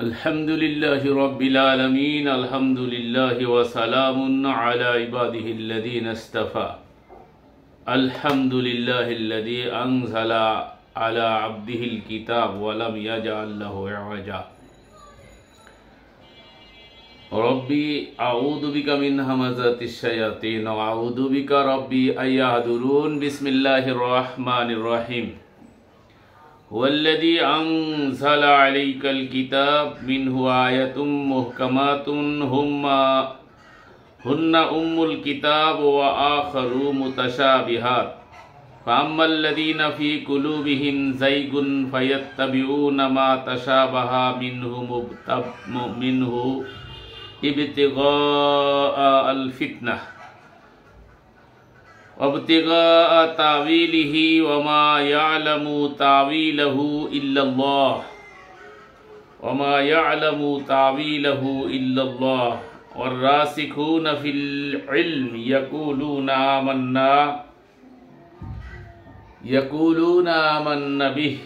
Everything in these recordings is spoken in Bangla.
अल्हम्दुलिल्लाहि रब्बिल आलमीन अल्हम्दुलिल्लाहि व सलामुन अला इबादिहिल्लज़ीना इस्तफ़ा अल्हम्दुलिल्लाहिल्लज़ी अंज़ला अला अब्दिहिल किताब व लम यजअल लहु इवजा रब्बी अऊज़ु बिका मिन हमाज़ातिश शयातीन व अऊज़ु बिका रब्बी अन यहदुरून बिस्मिल्लाहिर रहमानिर रहीम वल्लज़ी अंज़ला अलैकल किताब मिन्हु आयतुम मुहकमातुन हुन्ना उम्मुल किताब व आखरु मुतशाबिहात फअम्मल्लज़ीना फ़ी कुलूबिहिम ज़ैगुन फ़यत्तबिऊना मा तशाबहा मिन्हु इब्तिग़ाअ अल-फ़ित्नह वब्तिग़ाअ तावीलिही वमा यअलमु तावीलहु इल्लल्लाह वर्रासिखून फ़िल इल्म यक़ूलूना आमन्ना बिही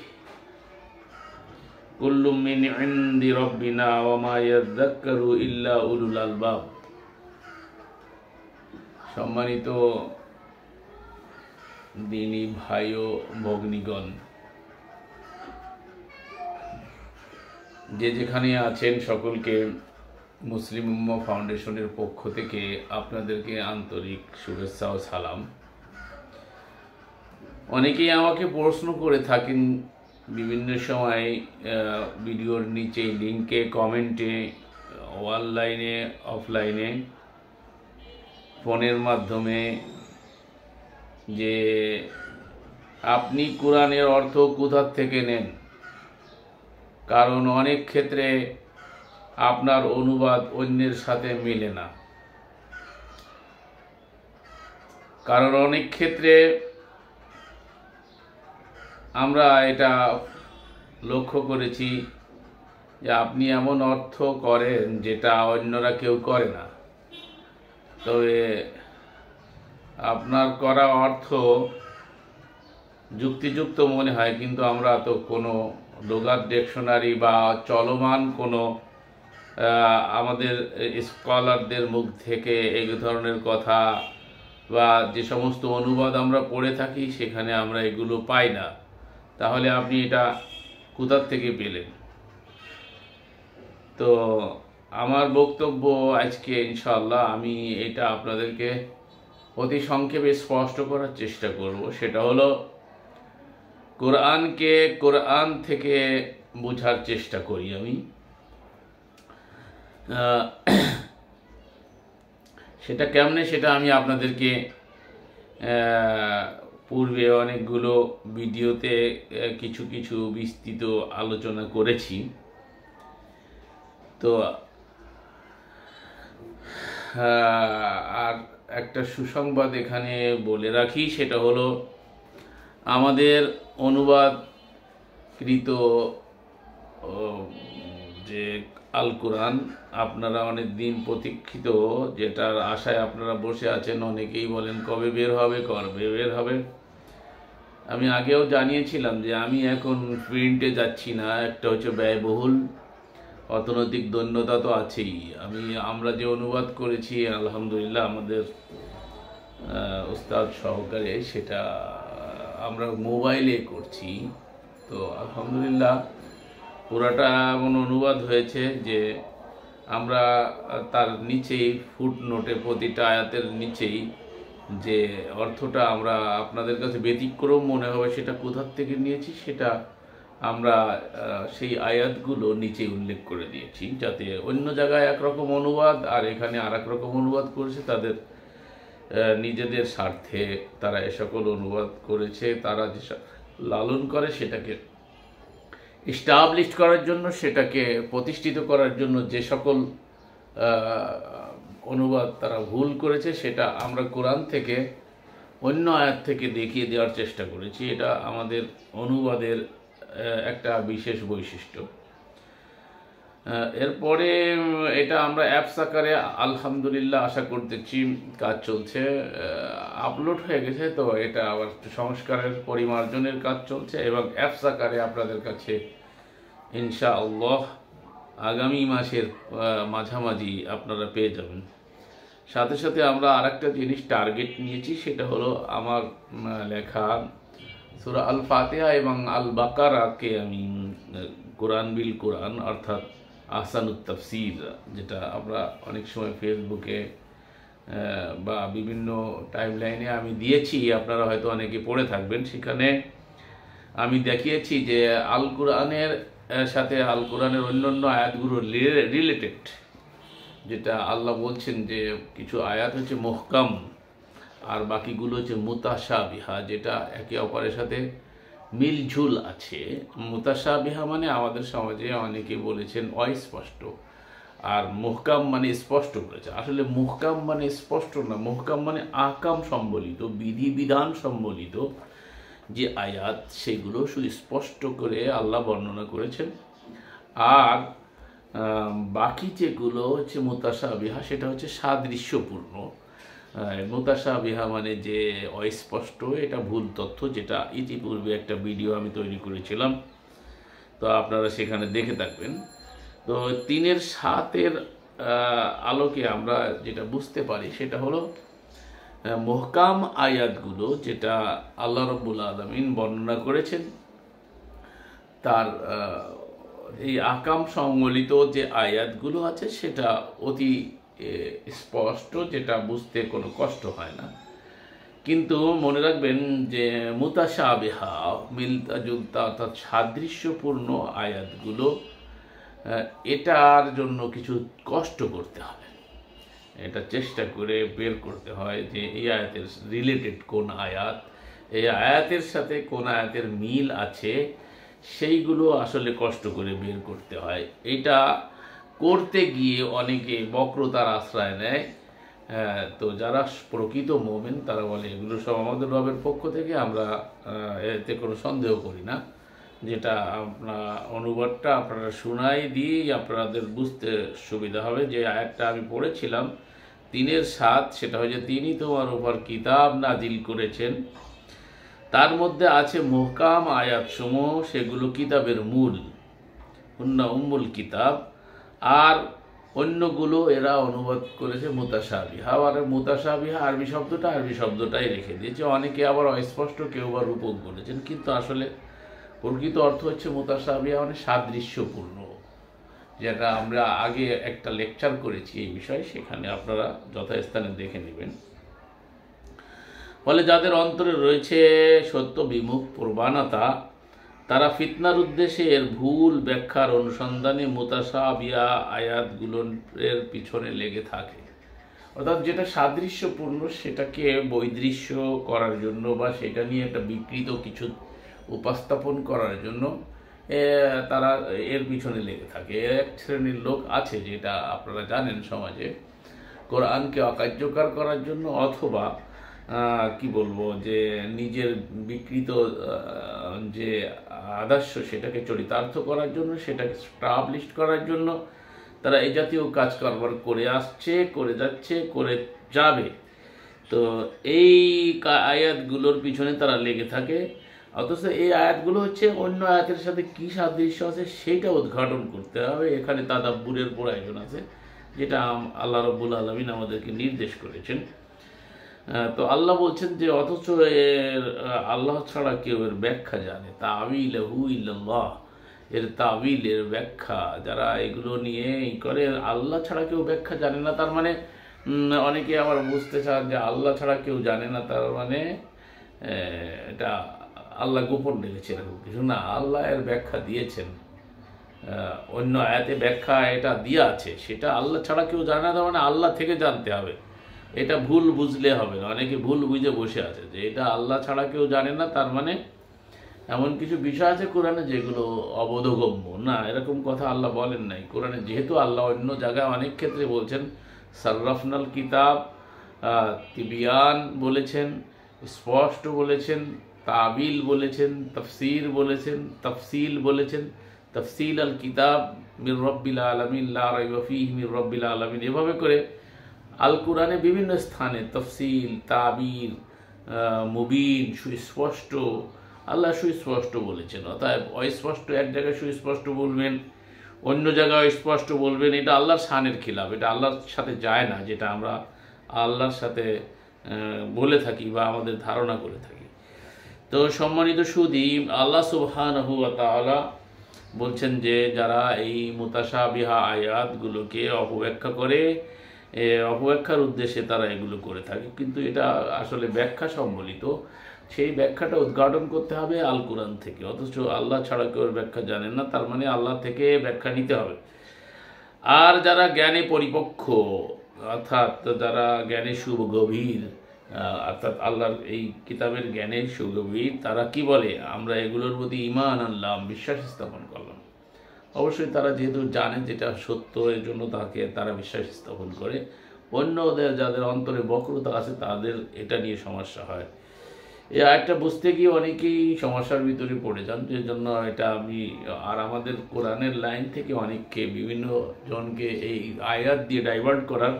कुल्लुम मिन इंदि रब्बिना वमा यज़्ज़क्करु इल्ला उलुल अलबाब। सम्मानित दीनी भाइयों भगिनीगण, যে যেখানে আছেন সকলকে মুসলিম উম্মাহ ফাউন্ডেশনের পক্ষ থেকে আপনাদেরকে আন্তরিক শুভেচ্ছা ও সালাম। অনেকেই আমাকে প্রশ্ন করে থাকেন বিভিন্ন সময় ভিডিওর নিচে লিংকে, কমেন্টে, অনলাইনে, অফলাইনে, ফোনের মাধ্যমে যে আপনি কোরআনের অর্থ কোথা থেকে নেন। কারণ অনেক ক্ষেত্রে আপনার অনুবাদ অন্যের সাথে মেলে না। কারণ অনেক ক্ষেত্রে আমরা এটা লক্ষ্য করেছি যে আপনি এমন অর্থ করেন যেটা অন্যরা কেউ করে না। তবে আপনার করা অর্থ যুক্তিযুক্ত মনে হয়, কিন্তু আমরা তো কোনো লুগাত ডিকশনারি বা চলমান কোনো আমাদের স্কলারদের মুখ থেকে এই ধরনের কথা বা যে সমস্ত অনুবাদ আমরা পড়ে থাকি সেখানে আমরা এগুলো পাই না। তাহলে আপনি এটা কোথা থেকে পেলেন? তো আমার বক্তব্য আজকে ইনশাআল্লাহ আমি এটা আপনাদেরকে অতি সংক্ষেপে স্পষ্ট করার চেষ্টা করব। সেটা হলো কোরআনকে কোরআন থেকে বোঝার চেষ্টা করি আমি। সেটা কেমনে সেটা আমি আপনাদেরকে পূর্বে অনেকগুলো ভিডিওতে কিছু কিছু বিস্তৃত আলোচনা করেছি। তো আর একটা সুসংবাদ এখানে বলে রাখি, সেটা হলো আমাদের অনুবাদকৃত যে আল কোরআন আপনারা অনেক দিন প্রতীক্ষিত, যেটার আশায় আপনারা বসে আছেন। অনেকেই বলেন কবে বের হবে, কবে বের হবে। আমি আগেও জানিয়েছিলাম যে আমি এখন প্রিন্টে যাচ্ছি না। একটা হচ্ছে ব্যয়বহুল, অর্থনৈতিক দৈন্যতা তো আছেই। আমরা যে অনুবাদ করেছি আলহামদুলিল্লাহ আমাদের উস্তাদ সহকারে, সেটা আমরা মোবাইলে করছি। তো আলহামদুলিল্লাহ পুরাটা এমন অনুবাদ হয়েছে যে আমরা তার নিচেই ফুটনোটে প্রতিটা আয়াতের নিচেই যে অর্থটা আমরা আপনাদের কাছে ব্যতিক্রম মনে হবে সেটা কোথা থেকে নিয়েছি সেটা আমরা সেই আয়াতগুলো নিচে উল্লেখ করে দিয়েছি, যাতে অন্য জায়গায় একরকম অনুবাদ আর এখানে আর এক রকম অনুবাদ করেছে, তাদের নিজেদের স্বার্থে তারা এ সকল অনুবাদ করেছে। তারা যে লালন করে সেটাকে এস্টাবলিশ করার জন্য, সেটাকে প্রতিষ্ঠিত করার জন্য যে সকল অনুবাদ তারা ভুল করেছে সেটা আমরা কোরআন থেকে অন্য আয়াত থেকে দেখিয়ে দেওয়ার চেষ্টা করেছি। এটা আমাদের অনুবাদের একটা বিশেষ বৈশিষ্ট্য। এরপরে এটা আমরা অ্যাপস আকারে আলহামদুলিল্লাহ আশা করতেছি কাজ চলছে, আপলোড হয়ে গেছে। তো এটা আবার সংস্কারের পরিমার্জনের কাজ চলছে এবং অ্যাপস আকারে আপনাদের কাছে ইনশাআল্লাহ আগামী মাসের মাঝামাঝি আপনারা পেয়ে যাবেন। সাথে সাথে আমরা আরেকটা জিনিস টার্গেট নিয়েছি, সেটা হলো আমার লেখা সূরা আল ফাতিহা এবং আল বাকারাকে আমি কোরআন বিল কোরআন অর্থাৎ আহসানুত তাফসীর, যেটা আমরা অনেক সময় ফেসবুকে বা বিভিন্ন টাইমলাইনে আমি দিয়েছি, আপনারা হয়তো অনেকে পড়ে থাকবেন। সেখানে আমি দেখিয়েছি যে আল কোরআনের সাথে আল কোরআনের অন্যান্য আয়াতগুলো রিলেটেড, যেটা আল্লাহ বলছেন যে কিছু আয়াত হচ্ছে মুহকাম আর বাকিগুলো হচ্ছে মুতাশাবিহা, যেটা একে অপরের সাথে মিলঝুল আছে। মুতাশাবিহা মানে আমাদের সমাজে অনেকে বলেছেন অস্পষ্ট, আর মুহকাম মানে স্পষ্ট করেছে। আসলে মুহকাম মানে স্পষ্ট না, মুহকাম মানে আকাম সম্বলিত, বিধিবিধান সম্বলিত যে আয়াত, সেগুলো সুস্পষ্ট করে আল্লাহ বর্ণনা করেছেন। আর বাকি যেগুলো হচ্ছে মুতাশাবিহা, সেটা হচ্ছে সাদৃশ্যপূর্ণ। মুতাশাবিহা মানে যে অস্পষ্ট, এটা ভুল তথ্য, যেটা ইতিপূর্বে একটা ভিডিও আমি তৈরি করেছিলাম, তো আপনারা সেখানে দেখে থাকবেন। তো 3-7 আলোকে আমরা যেটা বুঝতে পারি সেটা হলো মুহকাম আয়াতগুলো যেটা আল্লাহ রাব্বুল আলামিন বর্ণনা করেছেন, তার এই আকাম সম্বলিত যে আয়াতগুলো আছে সেটা অতি স্পষ্ট, যেটা বুঝতে কোনো কষ্ট হয় না। কিন্তু মনে রাখবেন যে মুতাশাবিহা মিলতা জুলতা অর্থাৎ সাদৃশ্যপূর্ণ আয়াতগুলো, এটার জন্য কিছু কষ্ট করতে হয়, এটা চেষ্টা করে বের করতে হয় যে এই আয়াতের রিলেটেড কোন আয়াত, এই আয়াতের সাথে কোন আয়াতের মিল আছে, সেইগুলো আসলে কষ্ট করে বের করতে হয়। এটা করতে গিয়ে অনেকে বক্রতার আশ্রয় নেয়। তো যারা প্রকৃত মুমিন তারা বলে এগুলো সব আমাদের রবের পক্ষ থেকে, আমরা এতে কোনো সন্দেহ করি না। যেটা আপনার অনুবাদটা আপনারা শোনাই দিয়েই আপনাদের বুঝতে সুবিধা হবে। যে আয়াতটা আমি পড়েছিলাম 3-7, সেটা হচ্ছে তিনি তোমার উপর কিতাব নাজিল করেছেন, তার মধ্যে আছে মুহকাম আয়াতসমূহ, সেগুলো কিতাবের মূল, হুন্না উম্মুল কিতাব। আর অন্যগুলো এরা অনুবাদ করেছে মুতাশাবিহা। আর মুতাশাবিহা আরবি শব্দটাই রেখে দিয়েছে। অনেকে আবার অস্পষ্ট, কেউ আবার রূপক বলেছেন, কিন্তু আসলে প্রকৃত অর্থ হচ্ছে মুতাশাবিহা মানে সাদৃশ্যপূর্ণ, যেটা আমরা আগে একটা লেকচার করেছি এই বিষয়ে, সেখানে আপনারা যথাস্থানে দেখে নেবেন। ফলে যাদের অন্তরে রয়েছে সত্য বিমুখ প্রবণতা, তারা ফিতনার উদ্দেশ্যে এর ভুল ব্যাখ্যার অনুসন্ধানে মুতাশাবিহা আয়াতগুলোর পিছনে লেগে থাকে। অর্থাৎ যেটা সাদৃশ্যপূর্ণ সেটাকে বৈদৃশ্য করার জন্য বা সেটা নিয়ে একটা বিকৃত কিছু উপস্থাপন করার জন্য তারা এর পিছনে লেগে থাকে। এক শ্রেণীর লোক আছে, যেটা আপনারা জানেন সমাজে, কোরআনকে অকার্যকর করার জন্য অথবা কি বলবো যে নিজের বিকৃত যে আদর্শ সেটাকে চরিতার্থ করার জন্য, সেটাকে স্টাবলিশ করার জন্য তারা এই জাতীয় কাজ কারবার করে আসছে, করে যাচ্ছে, করে যাবে। তো এই আয়াতগুলোর পিছনে তারা লেগে থাকে। অথচ এই আয়াতগুলো হচ্ছে অন্য আয়াতের সাথে কী সাদৃশ্য আছে সেইটা উদ্ঘাটন করতে হবে। এখানে তাদাব্বুরের প্রয়োজন আছে, যেটা আল্লাহ রাব্বুল আলামিন আমাদেরকে নির্দেশ করেছেন। তো আল্লাহ বলছেন যে অথচ আল্লাহ ছাড়া কেউ এর ব্যাখ্যা জানে, তা'ওয়ীলহু ইল্লাল্লাহ, এর তা'ওয়ীল, এর ব্যাখ্যা যারা এগুলো নিয়ে করে, আল্লাহ ছাড়া কেউ ব্যাখ্যা জানে না। তার মানে অনেকে আবার বুঝতে চান যে আল্লাহ ছাড়া কেউ জানে না, তার মানে এটা আল্লাহ গোপন রেখেছে, এরকম কিছু না। আল্লাহ এর ব্যাখ্যা দিয়েছেন, অন্য আয়াতে ব্যাখ্যা এটা দিয়ে আছে, সেটা আল্লাহ ছাড়া কেউ জানে না, তার মানে আল্লাহ থেকে জানতে হবে। এটা ভুল বুঝলে হবে না। অনেকে ভুল বুঝে বসে আছে যে এটা আল্লাহ ছাড়া কেউ জানে না, তার মানে এমন কিছু বিষয় আছে কোরআনে যেগুলো অবোধগম্য না, এরকম কথা আল্লাহ বলেন নাই কোরআনে। যেহেতু আল্লাহ অন্য জায়গায় অনেক ক্ষেত্রে বলছেন, সাররাফনাল কিতাব, তিবিয়ান বলেছেন, স্পষ্ট বলেছেন, তাবিল বলেছেন, তাফসির বলেছেন, তাফসিল বলেছেন, তাফসিল আল কিতাব মির রব্বিল আলামিন লা রাইবা ফীহি মির রব্বিল আলামিন। এভাবে করে আল কোরআনে বিভিন্ন স্থানে তফসিল, তাবির, মুবিন, সুস্পষ্ট, আল্লাহ সুস্পষ্ট বলেছেন। অতএব অস্পষ্ট এক জায়গায় সুস্পষ্ট বলবেন, অন্য জায়গায় স্পষ্ট বলবেন, এটা আল্লাহর শানের খিলাফ, এটা আল্লাহর সাথে যায় না, যেটা আমরা আল্লাহর সাথে বলে থাকি বা আমাদের ধারণা করে থাকি। তো সম্মানিত সুধী, আল্লাহ সুবহানাহু ওয়া তাআলা বলছেন যে যারা এই মুতাশাবিহা আয়াতগুলোকে অপব্যাখ্যা করে, অপব্যাখ্যার উদ্দেশ্যে তারা এগুলো করে থাকে, কিন্তু এটা আসলে ব্যাখ্যা সম্বলিত, সেই ব্যাখ্যাটা উদ্ঘাটন করতে হবে আল কোরআন থেকে। অথচ আল্লাহ ছাড়া কেউ ব্যাখ্যা জানেন না, তার মানে আল্লাহ থেকে ব্যাখ্যা নিতে হবে। আর যারা জ্ঞানে পরিপক্ক, অর্থাৎ যারা জ্ঞানে সুগভীর, অর্থাৎ আল্লাহর এই কিতাবের জ্ঞানের সুগভীর, তারা কি বলে, আমরা এগুলোর প্রতি ঈমান আনলাম, বিশ্বাস স্থাপন করলাম। অবশ্যই তারা যেহেতু জানে যেটা সত্য, এর জন্য তারা বিশ্বাস স্থাপন করে। অন্যদের যাদের অন্তরে বক্রতা আছে তাদের এটা নিয়ে সমস্যা হয়। এই আয়াতটা বুঝতে গিয়ে অনেকেই সমস্যার ভিতরে পড়ে যান, যে জন্য এটা আমি আর আমাদের কোরআনের লাইন থেকে অনেককে, বিভিন্ন জনকে এই আয়াত দিয়ে ডাইভার্ট করার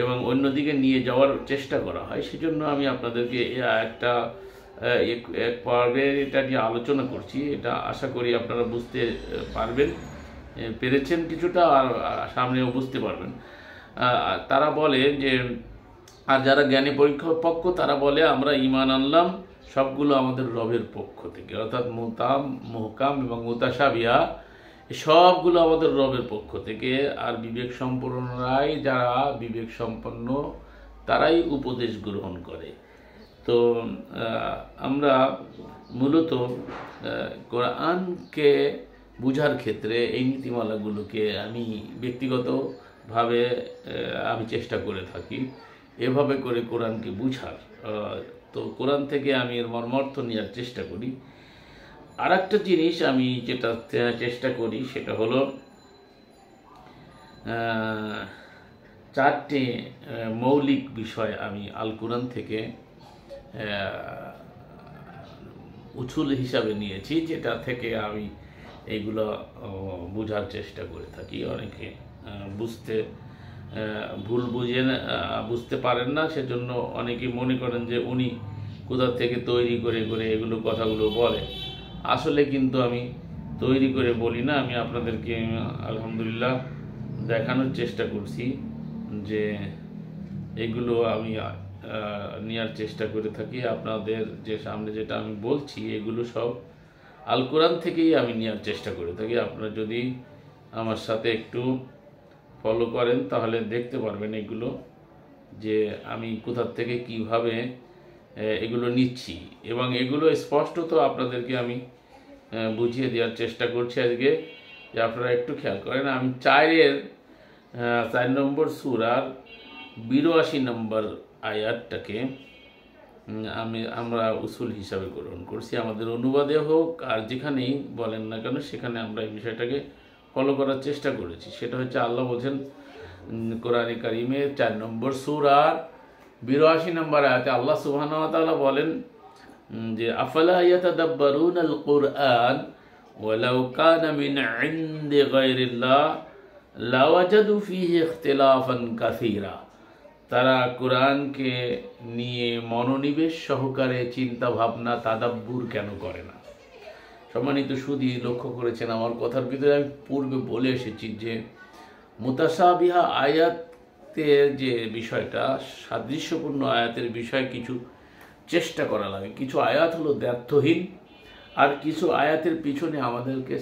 এবং অন্যদিকে নিয়ে যাওয়ার চেষ্টা করা হয়। সেজন্য আমি আপনাদেরকে এই আয়াতটা এক পর্বে এটা নিয়ে আলোচনা করছি। এটা আশা করি আপনারা বুঝতে পেরেছেন কিছুটা, আর সামনেও বুঝতে পারবেন। তারা বলে যে, আর যারা জ্ঞানী পরিপক্ক তারা বলে আমরা ঈমান আনলাম সবগুলো আমাদের রবের পক্ষ থেকে, অর্থাৎ মুহকাম এবং মুতাশাবিহা সবগুলো আমাদের রবের পক্ষ থেকে। আর বিবেক সম্পন্নরাই, যারা বিবেক সম্পন্ন তারাই উপদেশ গ্রহণ করে। তো আমরা মূলত কোরআনকে বুঝার ক্ষেত্রে এই নীতিমালাগুলোকে আমি ব্যক্তিগতভাবে আমি চেষ্টা করে থাকি এভাবে করে কোরআনকে বুঝার। তো কোরআন থেকে আমি এর মর্মার্থ নেওয়ার চেষ্টা করি। আর একটা জিনিস আমি যেটা চেষ্টা করি সেটা হলো চারটে মৌলিক বিষয় আমি আল কোরআন থেকে উছুল হিসাবে নিয়েছি, যেটা থেকে আমি এইগুলো বোঝার চেষ্টা করে থাকি। অনেকে ভুল বুঝতে পারেন না, সেজন্য অনেকেই মনে করেন যে উনি কোথা থেকে তৈরি করে করে এগুলো কথাগুলো বলে। আসলে কিন্তু আমি তৈরি করে বলি না, আমি আপনাদেরকে আলহামদুলিল্লাহ দেখানোর চেষ্টা করছি যে এগুলো আমি নেওয়ার চেষ্টা করে থাকি। আপনাদের যে সামনে যেটা আমি বলছি এগুলো সব আল কোরআন থেকেই আমি নেওয়ার চেষ্টা করে থাকি। আপনারা যদি আমার সাথে একটু ফলো করেন তাহলে দেখতে পারবেন এগুলো, যে আমি কোথা থেকে কিভাবে এগুলো নিচ্ছি, এবং এগুলো স্পষ্টত আপনাদেরকে আমি বুঝিয়ে দেওয়ার চেষ্টা করছি আজকে, যে আপনারা একটু খেয়াল করেন। আমি 4 নম্বর সূরার 82 নম্বর আয়াতটাকে আমরা উসুল হিসাবে গ্রহণ করছি। আমাদের অনুবাদে হোক আর যেখানেই বলেন না কেন, সেখানে আমরা এই বিষয়টাকে ফলো করার চেষ্টা করেছি। সেটা হচ্ছে আল্লাহ বলছেন কোরআনে কারিমে 4 নম্বর সূরার 82 নম্বর আয়াতে আল্লাহ সুবহানাহু ওয়া তাআলা বলেন যে আফালা ইয়াতাদাব্বারুনাল কুরআন ওয়ালাউ কানা মিন ইনদি গায়রিল্লাহ লাওয়াজাদু ফীহি ইখতিলাফান কাসীরা। তারা কোরআনকে নিয়ে মনোনিবেশ সহকারে চিন্তা ভাবনা তাদাব্বুর কেন করে না? সম্মানিত সুধী, লক্ষ্য করেছেন আমার কথার ভিতরে আমি পূর্বে বলে এসেছি যে মুতাশাবিহা আয়াতের যে বিষয়টা, সাদৃশ্যপূর্ণ আয়াতের বিষয় কিছু চেষ্টা করা লাগে। কিছু আয়াত হলো দ্ব্যর্থহীন, আর কিছু আয়াতের পিছনে আমাদেরকে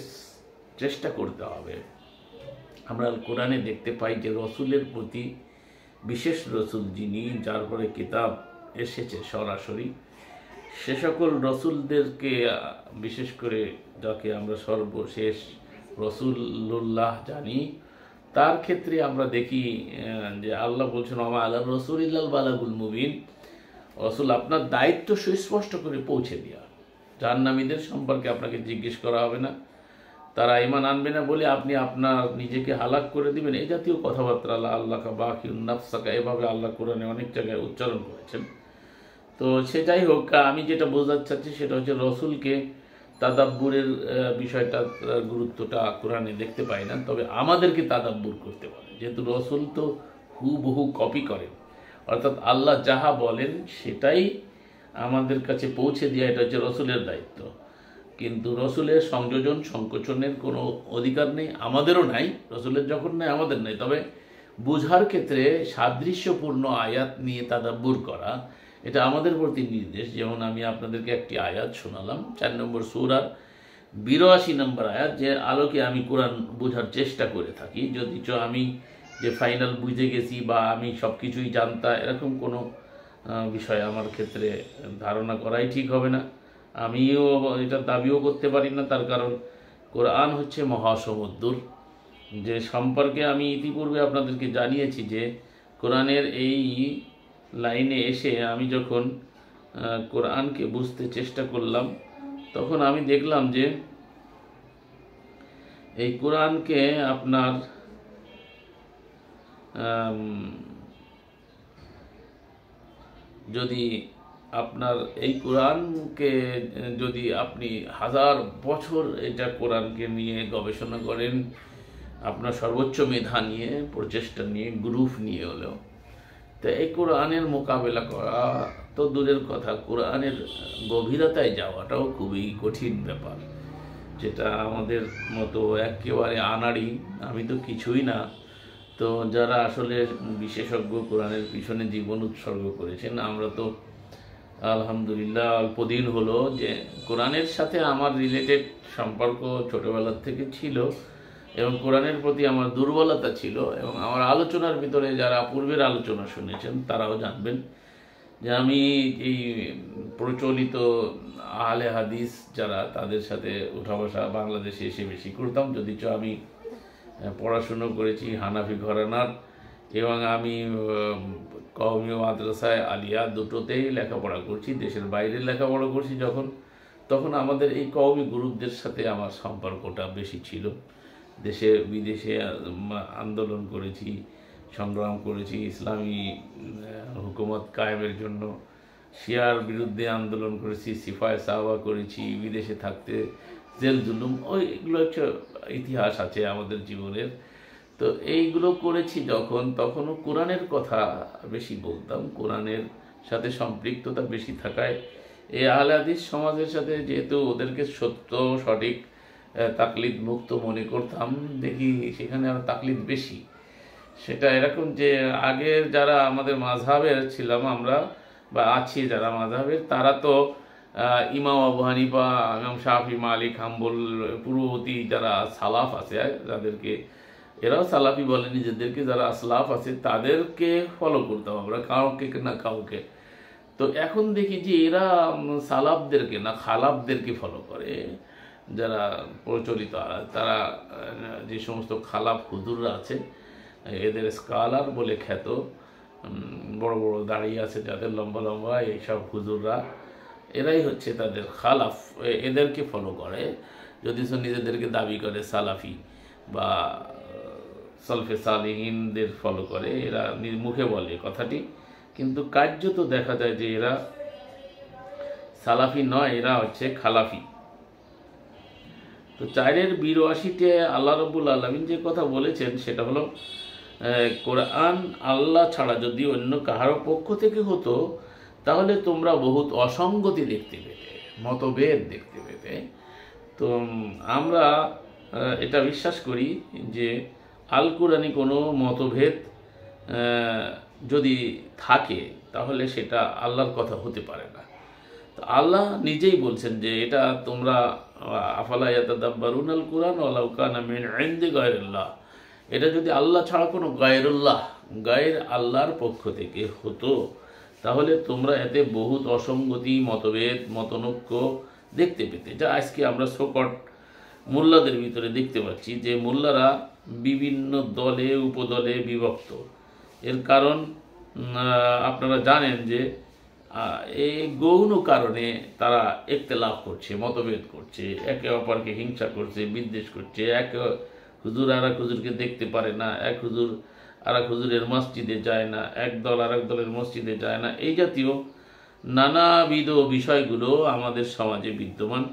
চেষ্টা করতে হবে। আমরা কোরআনে দেখতে পাই যে রসুলের প্রতি বিশেষ রসুল যিনি, যার পরে কিতাব এসেছে সরাসরি, সে সকল রসুলদেরকে, বিশেষ করে যাকে আমরা সর্বশেষ রসুল্লাহ জানি, তার ক্ষেত্রে আমরা দেখি যে আল্লাহ বলছেন ওমা আলা রাসূলিল্লাহিল বালাগুল মুবিন, রসুল আপনার দায়িত্ব সুস্পষ্ট করে পৌঁছে দেওয়া। জাহান্নামীদের সম্পর্কে আপনাকে জিজ্ঞেস করা হবে না, তারা ঈমান আনবে না বলে আপনি আপনার নিজেকে হালাক করে দিবেন, এই জাতীয় কথাবার্তা আল্লাহ বাকিউন নাফসাকা এভাবে আল্লাহ কোরআনে অনেক জায়গায় উচ্চারণ করেছেন। তো সে যাই হোক, আমি যেটা বোঝাতে চাচ্ছি সেটা হচ্ছে রসুলকে তাদাব্বুরের বিষয়টা, গুরুত্বটা কোরআনে দেখতে পাই না, তবে আমাদেরকে তাদাব্বুর করতে পারে, যেহেতু রসুল তো হুবহু কপি করেন, অর্থাৎ আল্লাহ যাহা বলেন সেটাই আমাদের কাছে পৌঁছে দেওয়া, এটা হচ্ছে রসুলের দায়িত্ব। কিন্তু রসুলের সংযোজন সংকোচনের কোনো অধিকার নেই, আমাদেরও নাই। রসুলের যখন নেই আমাদের নেই। তবে বুঝার ক্ষেত্রে সাদৃশ্যপূর্ণ আয়াত নিয়ে তাদাব্বুর করা, এটা আমাদের প্রতি নির্দেশ। যেমন আমি আপনাদেরকে একটি আয়াত শোনালাম 4 নম্বর সূরার 82 নম্বর আয়াত, যে আলোকে আমি কোরআন বোঝার চেষ্টা করে থাকি। যদিচ আমি যে ফাইনাল বুঝে গেছি বা আমি সব কিছুই জানতা, এরকম কোনো বিষয় আমার ক্ষেত্রে ধারণা করাই ঠিক হবে না। আমিও এটা দাবিও করতে পারি না, তার কারণ কোরআন হচ্ছে মহাসমুদ্র, যে সম্পর্কে আমি ইতিপূর্বে আপনাদেরকে জানিয়েছি যে কোরআনের এই লাইনে এসে আমি যখন কোরআনকে বুঝতে চেষ্টা করলাম, তখন আমি দেখলাম যে এই কোরআনকে আপনার যদি আপনার এই কোরআনকে যদি আপনি 1000 বছর এটা কোরআনকে নিয়ে গবেষণা করেন, আপনার সর্বোচ্চ মেধা নিয়ে, প্রচেষ্টা নিয়ে, গ্রুপ নিয়ে হলেও, তো এই কোরআনের মোকাবেলা করা তো দূরের কথা, কোরআনের গভীরতায় যাওয়াটাও খুবই কঠিন ব্যাপার, যেটা আমাদের মতো একেবারে আনাড়ি, আমি তো কিছুই না, তো যারা আসলে বিশেষজ্ঞ কোরআনের পিছনে জীবন উৎসর্গ করেছেন, আমরা তো আলহামদুলিল্লাহ অল্পদিন হলো যে কোরআনের সাথে আমার রিলেটেড সম্পর্ক ছোটোবেলার থেকে ছিল, এবং কোরআনের প্রতি আমার দুর্বলতা ছিল। এবং আমার আলোচনার ভিতরে যারা পূর্বের আলোচনা শুনেছেন তারাও জানবেন যে আমি এই প্রচলিত আহলে হাদিস যারা, তাদের সাথে উঠা বসা বাংলাদেশে এসে বেশি করতাম। যদিচ আমি পড়াশুনো করেছি হানাফি ঘরানার, এবং আমি কওমি মাদ্রাসায় আলিয়া দুটোতেই লেখাপড়া করছি, দেশের বাইরে লেখাপড়া করছি যখন, তখন আমাদের এই কওমি গ্রুপদের সাথে আমার সম্পর্কটা বেশি ছিল। দেশে বিদেশে আন্দোলন করেছি, সংগ্রাম করেছি, ইসলামী হুকুমত কায়েমের জন্য শিয়ার বিরুদ্ধে আন্দোলন করেছি, সিফায় সাহবা করেছি, বিদেশে থাকতে জেল জুলুম, ওইগুলো একটা ইতিহাস আছে আমাদের জীবনের। তো এইগুলো করেছি যখন, তখনও কোরআনের কথা বেশি বলতাম, কোরআনের সাথে সম্পৃক্ততা বেশি থাকায় এই আহলে হাদিস সমাজের সাথে যেহেতু ওদেরকে সত্য সঠিক তাকলিদ মুক্ত মনে করতাম, দেখি সেখানে আরও তাকলিদ বেশি। সেটা এরকম যে আগের যারা আমাদের মাযহাবের ছিলাম আমরা বা আছি যারা মাযহাবের, তারা তো ইমাম আবু হানিফা, ইমাম শাফি, মালিক, হাম্বল, পূর্ববর্তী যারা সালাফ আছে, যাদেরকে এরাও সালাফি বলে নিজেদেরকে, যারা আসলাফ আছে তাদেরকে ফলো করতাম আমরা, কাউকে না কাউকে। তো এখন দেখি যে এরা সালাফদেরকে না খালাফদেরকে ফলো করে, যারা প্রচলিত, তারা যে সমস্ত খালাফ হুজুররা আছে, এদের স্কলার বলে খ্যাত, বড় বড় দাঁড়িয়ে আছে যাদের লম্বা লম্বা, এইসব হুজুররা, এরাই হচ্ছে তাদের খালাফ, এদেরকে ফলো করে। যদি নিজেদেরকে দাবি করে সালাফি বা সলফে সালিহিনদের ফলো করে, এরা মুখে বলে কথাটি, কিন্তু কার্যত দেখা যায় যে এরা সালাফি নয়, এরা হচ্ছে খালাফি। তো 4-এর 82-তে আল্লাহ রাব্বুল আলামিন যে কথা বলেছেন সেটা হলো, কোরআন আল্লাহ ছাড়া যদি অন্য কাহারও পক্ষ থেকে হতো তাহলে তোমরা বহুত অসঙ্গতি দেখতে পেতে, মতভেদ দেখতে পেতে। তো আমরা এটা বিশ্বাস করি যে আল কোরআনে কোনো মতভেদ যদি থাকে তাহলে সেটা আল্লাহর কথা হতে পারে না। তো আল্লাহ নিজেই বলছেন যে এটা তোমরা আফালা ইয়াতাদাব্বারুন আল কুরআন ওয়ালাউ কানা মিন ইনদি গায়রিল্লাহ, এটা যদি আল্লাহ ছাড়া কোনো গায়ের আল্লাহর পক্ষ থেকে হতো তাহলে তোমরা এতে বহুত অসঙ্গতি, মতভেদ, মতনৈক্য দেখতে পেতে, যা আজকে আমরা শোকট মোল্লাদের ভিতরে দেখতে পাচ্ছি যে মোল্লারা বিভিন্ন দলে উপদলে বিভক্ত। এর কারণ আপনারা জানেন যে এই গৌণ কারণে তারা ইখতিলাফ করছে, মতভেদ করছে, একে অপরকে হিংসা করছে, বিদ্বেষ করছে, এক হুজুর আর এক হুজুরকে দেখতে পারে না, এক হুজুর আর এক হুজুরের মসজিদে যায় না, এক দল আর এক দলের মসজিদে যায় না, এই জাতীয় নানাবিধ বিষয়গুলো আমাদের সমাজে বিদ্যমান,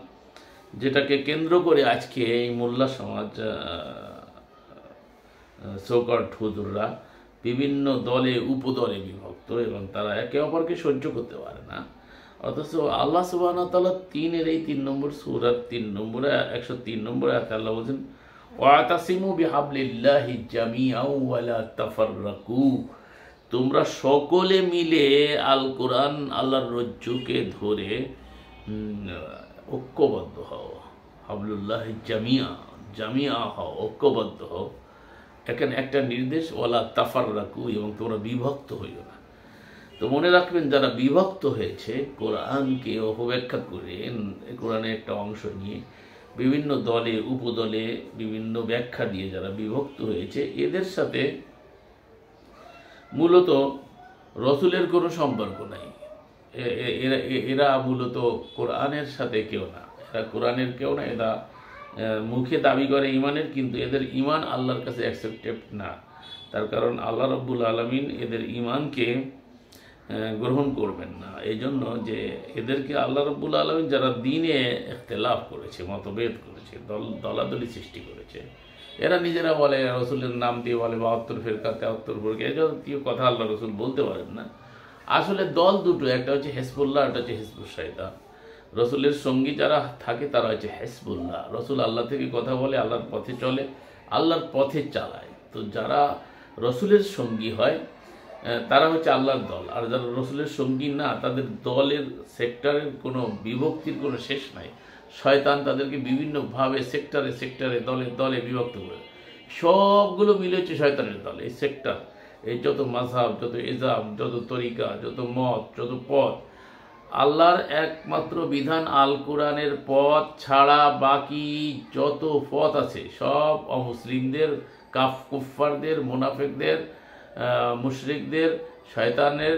যেটাকে কেন্দ্র করে আজকে এই মোল্লা সমাজ, সৌকট হুজুররা বিভিন্ন দলে উপদলে বিভক্ত, এবং তারা একে অপরকে সহ্য করতে পারে না। অথচ আল্লাহ সুবহানাহু ওয়া তাআলা 3-এর এই 3 নম্বর সূরার 3 নম্বরে 103 নম্বরে আয়াতে আল্লাহ বলেন ওয়াতাসিমু বিহাবলিল্লাহি জামিআন ওয়া লা তাফাররাকু, তোমরা সকলে মিলে আল কোরআন আল্লাহর রজ্জুকে ধরে ঐক্যবদ্ধ হও। হাবলুল্লাহি জামিআ, জামিআ হও, ঐক্যবদ্ধ হও। এখানে একটা নির্দেশ ওয়ালা তাফাররাকু, এবং তোমরা বিভক্ত হইও না। তো মনে রাখবেন, যারা বিভক্ত হয়েছে কোরআনকে অপব্যাখ্যা করে, কোরআনের একটা অংশ নিয়ে বিভিন্ন দলে উপদলে বিভিন্ন ব্যাখ্যা দিয়ে যারা বিভক্ত হয়েছে, এদের সাথে মূলত রসুলের কোনো সম্পর্ক নাই। এরা মূলত কোরআনের সাথে কেউ না, এরা কোরআনের কেউ না। এরা মুখে দাবি করে ইমানের, কিন্তু এদের ইমান আল্লাহর কাছে অ্যাকসেপ্টেড না। তার কারণ আল্লাহ রাব্বুল আলামিন এদের ইমানকে গ্রহণ করবেন না। এই জন্য যে এদেরকে আল্লাহ রাব্বুল আলামিন যারা দিনে ইখতিলাফ করেছে, মতভেদ করেছে, দলাদলি সৃষ্টি করেছে, এরা নিজেরা বলে রসুলের নাম দিয়ে বলে 72 ফেরকা 73 ফেরকা, এই জাতীয় কথা আল্লাহ রসুল বলতে পারেন না। আসলে দল দুটো, একটা হচ্ছে হেজবুল্লাহ, একটা হচ্ছে হিজবুশ শাইতান। রসুলের সঙ্গী যারা থাকে তারা হচ্ছে হেজবুল্লাহ। রসুল আল্লাহ থেকে কথা বলে, আল্লাহর পথে চলে, আল্লাহর পথে চালায়। তো যারা রসুলের সঙ্গী হয় তারা হচ্ছে আল্লাহর দল। আর যারা রসুলের সঙ্গী না, তাদের দলের সেক্টরের কোনো বিভক্তির কোনো শেষ নাই। শয়তান তাদেরকে বিভিন্নভাবে সেক্টরে সেক্টরে দলে দলে বিভক্ত করে, সবগুলো মিলে হচ্ছে শয়তানের দল। এই সেক্টর, এই যত মাযহাব, যত ইজাম, যত তরিকা, যত মত, যত পথ, আল্লাহর একমাত্র বিধান আল কোরআনের পথ ছাড়া বাকি যত পথ আছে সব অমুসলিমদের, কুফফারদের, মুনাফিকদের, মুশরিকদের, শয়তানের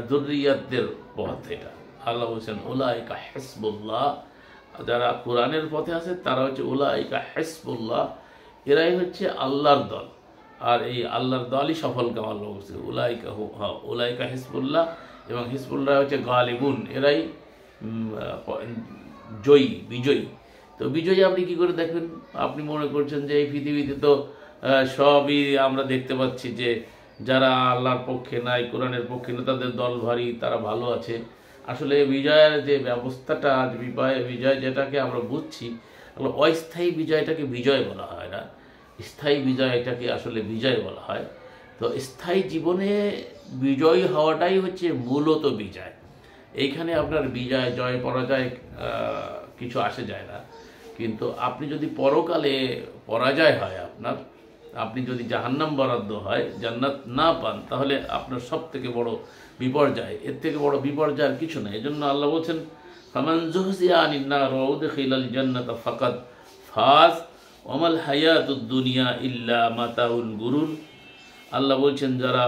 যুররিয়াতদের পথ। এটা আল্লাহ বলছেন উলাইকা হিজবুল্লাহ, যারা কোরআনের পথে আছে তারা হচ্ছে উলাইকা হিজবুল্লাহ, এরাই হচ্ছে আল্লাহর দল। আর এই আল্লাহর দলই সফল কাম আল্লাহ বলছে উলাইকা হিজবুল্লাহ, এবং হিজবুল্লাহ হচ্ছে গালিবুন, এরাই জয়ী, বিজয়ী। তো বিজয়ী আপনি কি করে দেখবেন? আপনি মনে করছেন যে এই পৃথিবীতে তো সবই আমরা দেখতে পাচ্ছি যে যারা আল্লাহর পক্ষে নাই, কোরআনের পক্ষে না, তাদের দল ভারী, তারা ভালো আছে। আসলে বিজয়ের যে ব্যবস্থাটা, বিজয় যেটাকে আমরা বুঝছি, অস্থায়ী বিজয়টাকে বিজয় বলা হয় না, স্থায়ী বিজয়টাকে আসলে বিজয় বলা হয়। তো স্থায়ী জীবনে বিজয়ী হওয়াটাই হচ্ছে মূলত বিজয়। এইখানে আপনার বিজয়, জয়, পরাজয় কিছু আসে যায় না। কিন্তু আপনি যদি পরকালে পরাজয় হয় আপনার, আপনি যদি জাহান্নাম বরাদ্দ হয়, জান্নাত না পান, তাহলে আপনার সব থেকে বড় বিপর্যয়। এর থেকে বড় বিপর্যয় আর কিছু নেই। এজন্য আল্লাহ বলছেন ফামান যুহজিয়া আনিন নার ওয়া উদখিলাল জান্নাতা ফাকাদ ফাজ ওয়া মাল হায়াতুদ দুনিয়া ইল্লা মাতাউল গুরুর। আল্লাহ বলছেন যারা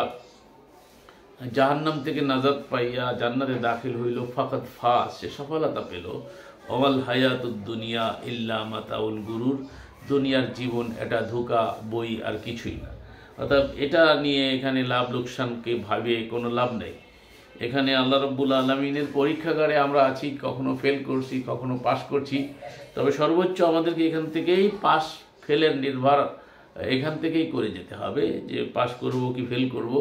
জাহান্নাম থেকে নাজাত পাইয়া জান্নাতে দাখিল হইল, ফাকাদ ফাজ, সে সফলতা পেল। ওয়া মাল হায়াতুদ দুনিয়া ইল্লা মাতাউল গুরুর, দুনিয়ার জীবন এটা ধোঁকা, বই, আর কিছুই না। অর্থাৎ এটা নিয়ে এখানে লাভ লোকসানকে ভাবে কোনো লাভ নেই। এখানে আল্লাহ রাব্বুল আলামিনের পরীক্ষাগারে আমরা আছি, কখনো ফেল করছি, কখনো পাস করছি। তবে সর্বোচ্চ আমাদেরকে এখান থেকেই পাস ফেলের নির্ভর এখান থেকেই করে যেতে হবে, যে পাস করব কি ফেল করব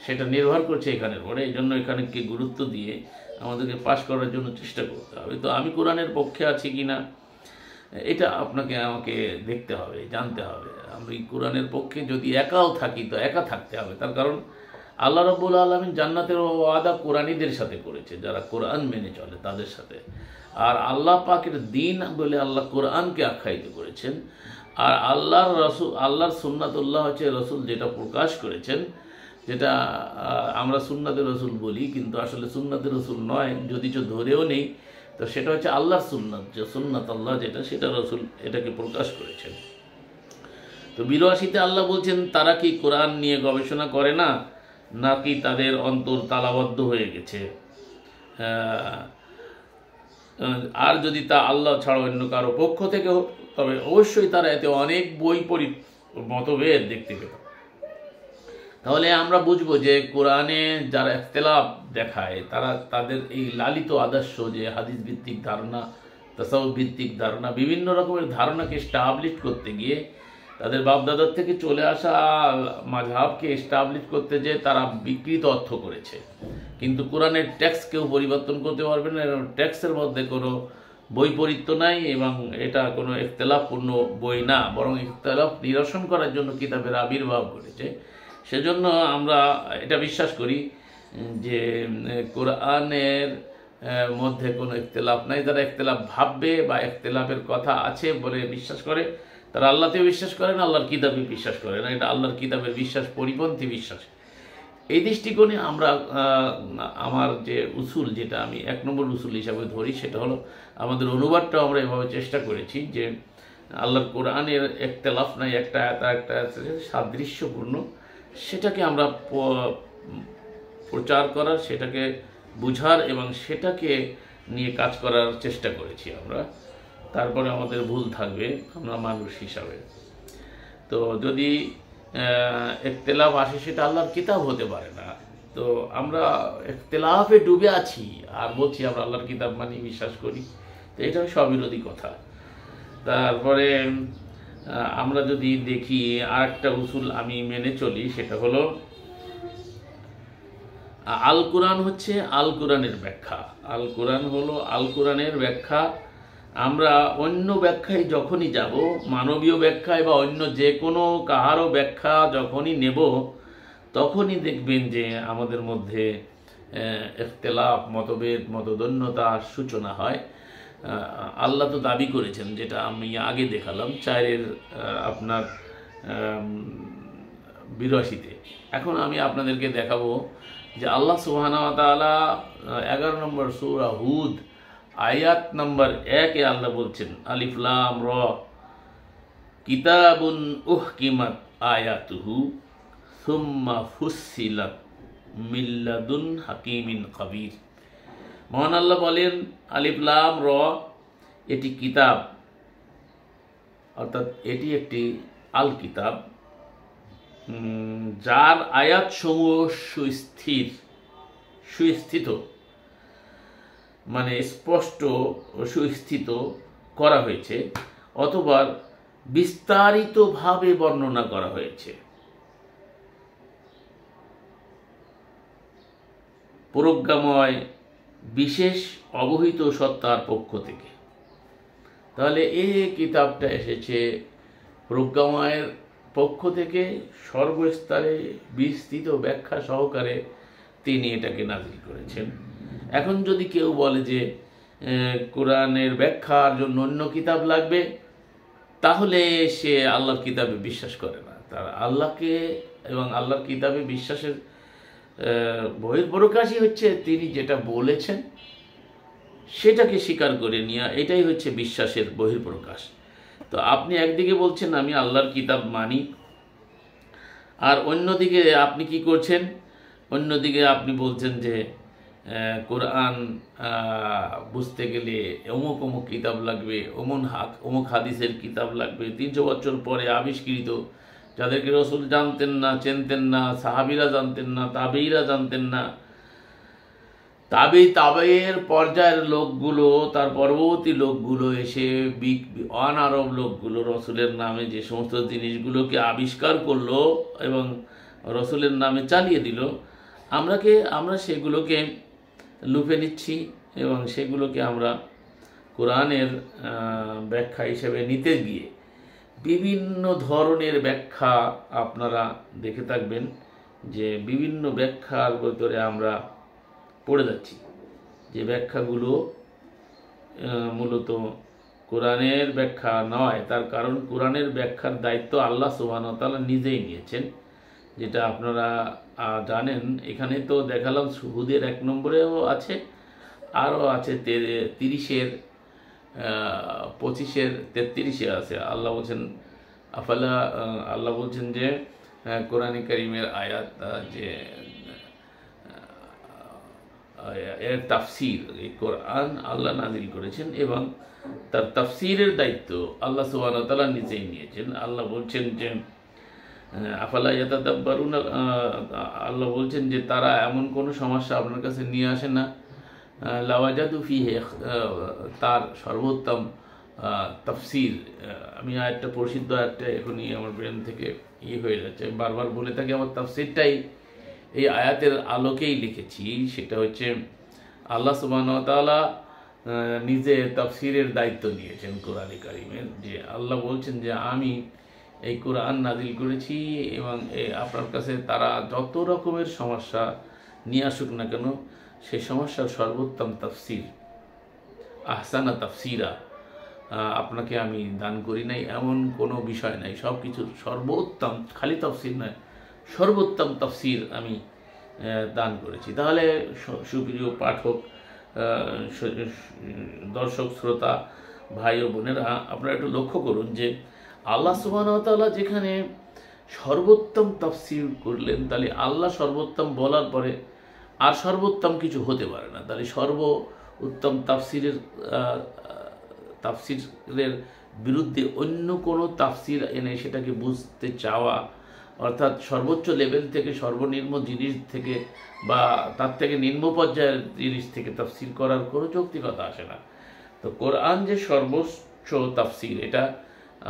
সেটা নির্ভর করছে এখানের পরে। এই জন্য এখানেকে গুরুত্ব দিয়ে আমাদেরকে পাস করার জন্য চেষ্টা করতে হবে। তো আমি কোরআনের পক্ষে আছি কিনা এটা আমাকে দেখতে হবে, জানতে হবে। আমি কোরআনের পক্ষে যদি একাও থাকি তো একা থাকতে হবে। তার কারণ আল্লাহ রাব্বুল আলামিন জান্নাতের ওয়াদা কোরআনীদের সাথে করেছে, যারা কোরআন মেনে চলে তাদের সাথে। আর আল্লাহ পাকের দিন বলে আল্লাহ কোরআনকে আখ্যায়িত করেছেন। আর আল্লাহর সুন্নাতুল্লাহ হচ্ছে রসুল যেটা প্রকাশ করেছেন, যেটা আমরা সুন্নাতে রসুল বলি, কিন্তু আসলে সুন্নাতে রসুল নয়, যদিচ ধরেও নেই। তো সেটা হচ্ছে আল্লাহর সুন্নাত, যে সুন্নাত আল্লাহ যেটা, সেটা রসুল এটাকে প্রকাশ করেছেন। তো 82-তে আল্লাহ বলছেন তারা কি কোরআন নিয়ে গবেষণা করে না, নাকি তাদের অন্তর তালাবদ্ধ হয়ে গেছে? আর যদি তা আল্লাহ ছাড়া অন্য কারো পক্ষ থেকে হোক, তবে অবশ্যই তারা এতে অনেক বই মতভেদ দেখতে পেত। তাহলে আমরা বুঝবো যে কোরআনে যারা ইখতিলাফ দেখায় তারা তাদের এই লালিত আদর্শ, যে হাদিস ভিত্তিক ধারণা, তাসাউফ ভিত্তিক ধারণা, বিভিন্ন রকমের ধারণাকে স্টাবলিশ করতে গিয়ে তাদের বাপদাদার থেকে চলে আসা মাযহাবকে এস্টাবলিশ করতে যে তারা বিকৃত অর্থ করেছে। কিন্তু কোরআনের টেক্সট কেউ পরিবর্তন করতে পারবে না, টেক্সটের মধ্যে কোনো বৈপরীত্য নাই এবং এটা কোনো ইখতিলাফপূর্ণ বই না, বরং ইখতিলাফ নিরসন করার জন্য কিতাবের আবির্ভাব ঘটেছে। সেজন্য আমরা এটা বিশ্বাস করি যে কোরআনের মধ্যে কোনো ইখতিলাফ নাই। যারা ইখতিলাফ ভাববে বা ইখতিলাফের কথা আছে বলে বিশ্বাস করে তারা আল্লাহতেও বিশ্বাস করে না, আল্লাহর কিতাবে বিশ্বাস করে না। এটা আল্লাহর কিতাবের বিশ্বাস পরিপন্থী বিশ্বাস। এই দৃষ্টিকোণে আমরা আমার যে উসুল, যেটা আমি 1 নম্বর উসুল হিসাবে ধরি, সেটা হলো আমাদের অনুবাদটাও আমরা এভাবে চেষ্টা করেছি যে আল্লাহর কোরআনের ইখতিলাফ নাই, একটা সাদৃশ্যপূর্ণ, সেটাকে আমরা প্রচার করার, সেটাকে বুঝার এবং সেটাকে নিয়ে কাজ করার চেষ্টা করেছি আমরা। তারপরে আমাদের ভুল থাকবে, আমরা মানুষ হিসাবে। তো যদি ইখতিলাফ আসে সেটা আল্লাহর কিতাব হতে পারে না। তো আমরা ইখতিলাফে ডুবে আছি আর বলছি আমরা আল্লাহর কিতাব মানি, বিশ্বাস করি, তো এটা স্ববিরোধী কথা। তারপরে আমরা যদি দেখি আর একটা উসুল আমি মেনে চলি, সেটা হলো আল কোরআন হচ্ছে আল কোরআনের ব্যাখ্যা। আল কোরআন হলো আল কোরআনের ব্যাখ্যা। আমরা অন্য ব্যাখ্যায় যখনই যাব, মানবীয় ব্যাখ্যায় বা অন্য যে কোনো কাহারও ব্যাখ্যা যখনই নেব, তখনই দেখবেন যে আমাদের মধ্যে ইখতিলাফ, মতভেদ, মতদন্যতার সূচনা হয়। আল্লাহ তো দাবি করেছেন, যেটা আমি আগে দেখালাম 4 আপনার 82-তে। এখন আমি আপনাদেরকে দেখাবো যে আল্লাহ সুবহানাহু ওয়া তাআলা 11 নম্বর সূরা হুদ আয়াত নম্বর 1-এ আল্লাহ বলছেন, আলিফ লাম র কিতাবুন উহকিমাত আয়াতুহু সুম্মা ফুসসিলাত মিন লাদুন হাকিমিন খাবীর। মহান আল্লাহ বলেন, আলিফ লাম র, এটি কিতাব, অর্থাৎ এটি একটি আল কিতাব, যার আয়াত সমূহ সুস্থিত, মানে স্পষ্ট সুস্থিত করা হয়েছে, অথবা বিস্তারিতভাবে বর্ণনা করা হয়েছে প্রজ্ঞাময় বিশেষ অবহিত সত্তার পক্ষ থেকে। তাহলে এই কিতাবটা এসেছে প্রজ্ঞাময়ের পক্ষ থেকে, সর্বস্তরে বিস্তৃত ব্যাখ্যা সহকারে তিনি এটাকে নাজিল করেছেন। এখন যদি কেউ বলে যে কোরআনের ব্যাখ্যার জন্য অন্য কিতাব লাগবে, তাহলে সে আল্লাহর কিতাবে বিশ্বাস করে না। তার আল্লাহকে এবং আল্লাহর কিতাবে বিশ্বাসের বহিঃপ্রকাশই হচ্ছে তিনি যেটা বলেছেন সেটাকে স্বীকার করে নেওয়া, এটাই হচ্ছে বিশ্বাসের বহিঃপ্রকাশ। তো আপনি একদিকে বলছেন আমি আল্লাহর কিতাব মানি, আর অন্যদিকে আপনি কি করছেন? অন্যদিকে আপনি বলছেন যে কোরআন বুঝতে গেলে অমুক অমুক কিতাব লাগবে, অমুক হাদিসের কিতাব লাগবে, 300 বছর পরে আবিষ্কৃত, যাদেরকে রসুল জানতেন না, চিনতেন না, সাহাবিরা জানতেন না, তাবেঈরা জানতেন না, তাবেয়ের পর্যায়ের লোকগুলো, তার পরবর্তী লোকগুলো এসে অনারব লোকগুলো রসুলের নামে যে সমস্ত জিনিসগুলোকে আবিষ্কার করলো এবং রসুলের নামে চালিয়ে দিল, আমরা সেগুলোকে লুপে নিচ্ছি এবং সেগুলোকে আমরা কোরআনের ব্যাখ্যা হিসেবে নিতে গিয়ে বিভিন্ন ধরনের ব্যাখ্যা আপনারা দেখে থাকবেন যে বিভিন্ন ব্যাখ্যার ভিতরে আমরা পড়ে যাচ্ছি, যে ব্যাখ্যাগুলো মূলত কোরআনের ব্যাখ্যা নয়। তার কারণ কোরআনের ব্যাখ্যার দায়িত্ব আল্লাহ সুবহানাহু ওয়া তাআলা নিজেই নিয়েছেন, যেটা আপনারা জানেন। এখানে তো দেখালাম হুদের 1 নম্বরেও আছে, আরও আছে 30-এর 25-এর 33-এ আছে। আল্লাহ বলছেন যে কোরআনে কারীমের আয়াত যে এর তাফসির, এই কোরআন আল্লাহ নাজিল করেছেন এবং তার তাফসিরের দায়িত্ব আল্লাহ সুবহানাহু ওয়া তাআলা নিজেই নিয়েছেন। আল্লাহ বলছেন যে আফালা ইয়াতাদাব্বারুন, আল্লাহ বলছেন যে তারা এমন কোনো সমস্যা আপনার কাছে নিয়ে আসে না, লাওয়াজাদু ফিহি, তার সর্বোত্তম তাফসির, আমি আয়াতটা প্রসিদ্ধ আয়াতটা এখনই আমার ব্রেন থেকে হয়ে যাচ্ছে, বারবার বলে থাকি আমার তাফসিরটাই এই আয়াতের আলোকেই লিখেছি। সেটা হচ্ছে আল্লাহ সুবহানাহু ওয়া তাআলা নিজে তাফসিরের দায়িত্ব নিয়েছেন কোরআনে কারিমের, যে আল্লাহ বলছেন যে আমি এই কোরআন নাজিল করেছি এবং আপনার কাছে তারা যত রকমের সমস্যা নিয়ে আসুক না কেন সেই সমস্যার সর্বোত্তম তাফসির, আহসানা তাফসিরা আপনাকে আমি দান করি নাই, এমন কোনো বিষয় নাই, সব কিছুর সর্বোত্তম, খালি তাফসির নয় সর্বোত্তম তাফসির আমি দান করেছি। তাহলে সুপ্রিয় পাঠক, দর্শক শ্রোতা ভাই ও বোনেরা, আপনারা একটু লক্ষ্য করুন যে আল্লাহ সুবহানাহু ওয়া তাআলা যেখানে সর্বোত্তম তাফসির করলেন, তাহলে আল্লাহ সর্বোত্তম বলার পরে আর সর্বোত্তম কিছু হতে পারে না। তাহলে উত্তম তাফসিরের বিরুদ্ধে অন্য কোনো তাফসির এনে সেটাকে বুঝতে চাওয়া, অর্থাৎ সর্বোচ্চ লেভেল থেকে সর্বনিম্ন জিনিস থেকে বা তার থেকে নিম্ন পর্যায়ের জিনিস থেকে তাফসির করার কোনো যৌক্তিকতা আসে না। তো কোরআন যে সর্বোচ্চ তাফসির, এটা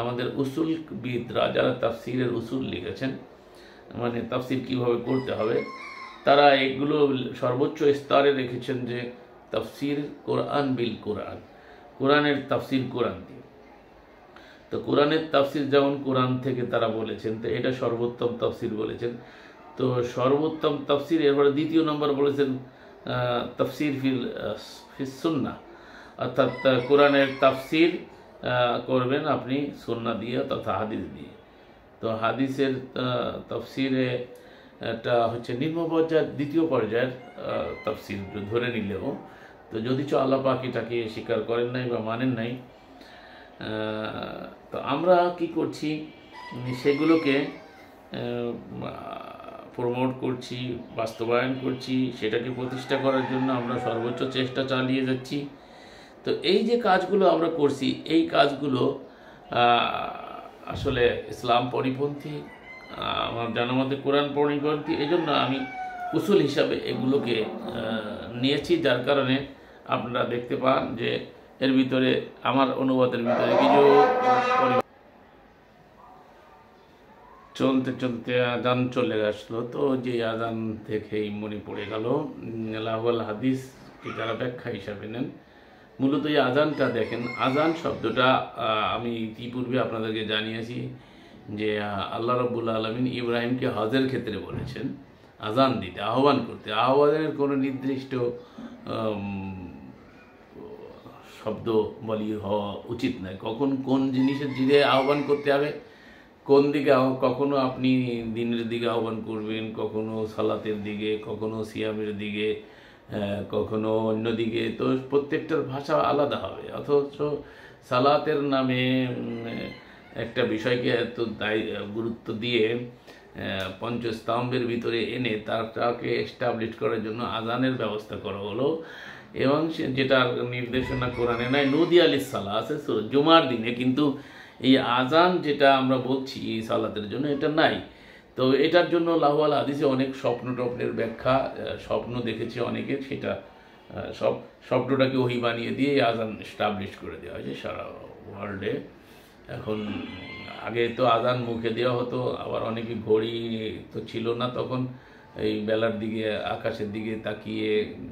আমাদের উসুলবিদরা যারা তাফসিরের উসুল লিখেছেন, মানে তাফসির কীভাবে করতে হবে, তারা এগুলো সর্বোচ্চ স্তরে রেখেছেন যে তাফসির কোরআন বিল কোরআন, কোরআনের তাফসির কোরআন দিয়ে। তো কোরআনের তাফসির যেমন কোরআন থেকে তারা বলেছেন, তো এটা সর্বোত্তম তাফসির বলেছেন। তো সর্বোত্তম তাফসির, এরপরে দ্বিতীয় নম্বর বলেছেন তাফসির ফিস সুন্নাহ, অর্থাৎ কোরআনের তাফসির করবেন আপনি সুন্নাহ দিয়ে তথা হাদিস দিয়ে। তো হাদিসের তাফসিরে এটা হচ্ছে নিম্ন পর্যায়ের, দ্বিতীয় পর্যায়ের তাফসির ধরে নিলেও, তো যদি আল্লাহ পাক এটাকে স্বীকার করেন নাই বা মানেন নাই, তো আমরা কি করছি, সেগুলোকে প্রমোট করছি, বাস্তবায়ন করছি, সেটাকে প্রতিষ্ঠা করার জন্য আমরা সর্বোচ্চ চেষ্টা চালিয়ে যাচ্ছি। তো এই যে কাজগুলো আমরা করছি, এই কাজগুলো আসলে ইসলাম পরিপন্থী, আমার জানার মধ্যে কোরআন পরিপন্থী। এই জন্য আমি উসুল হিসাবে এগুলোকে নিয়েছি, যার কারণে আপনারা দেখতে পান যে এর ভিতরে আমার অনুবাদের ভিতরে কিছু চলতে চলতে আজান চলে আসলো। তো যে আজান দেখেই মনে পড়ে গেল লাহুল হাদিস যারা ব্যাখ্যা হিসাবে নেন, মূলত এই আজানটা দেখেন, আজান শব্দটা আমি ইতিপূর্বে আপনাদেরকে জানিয়েছি যে আল্লাহ রাব্বুল আলামিন ইব্রাহিমকে হজের ক্ষেত্রে বলেছেন আজান দিতে, আহ্বান করতে। আহ্বানের কোনো নির্দিষ্ট শব্দ বলি হওয়া উচিত নয়, কখন কোন জিনিসের দিকে আহ্বান করতে হবে, কোন দিকে, কখনো আপনি দিনের দিকে আহ্বান করবেন, কখনো সালাতের দিকে, কখনো সিয়ামের দিকে, কখনো অন্য দিকে। তো প্রত্যেকটার ভাষা আলাদা হবে, অথচ সালাতের নামে একটা বিষয়কে এত গুরুত্ব দিয়ে পঞ্চস্তম্ভের ভিতরে এনে তাকে এস্টাবলিশ করার জন্য আজানের ব্যবস্থা করা হলো। এবং যেটার নির্দেশনা কোরআনে নাই, নদী আলিস সালা আছে জুমার দিনে, কিন্তু এই আজান যেটা আমরা বলছি সালাতের জন্য এটা নাই। তো এটার জন্য লাহুল হাদিসে অনেক স্বপ্নের ব্যাখ্যা, স্বপ্ন দেখেছে অনেকে, সেটা সব স্বপ্নটাকে ওহী বানিয়ে দিয়ে আজান এস্টাবলিশ করে দেওয়া হয়েছে সারা ওয়ার্ল্ডে। এখন আগে তো আজান মুখে দেওয়া হতো, আবার অনেকে ঘড়ি তো ছিল না তখন, এই বেলার দিকে আকাশের দিকে তাকিয়ে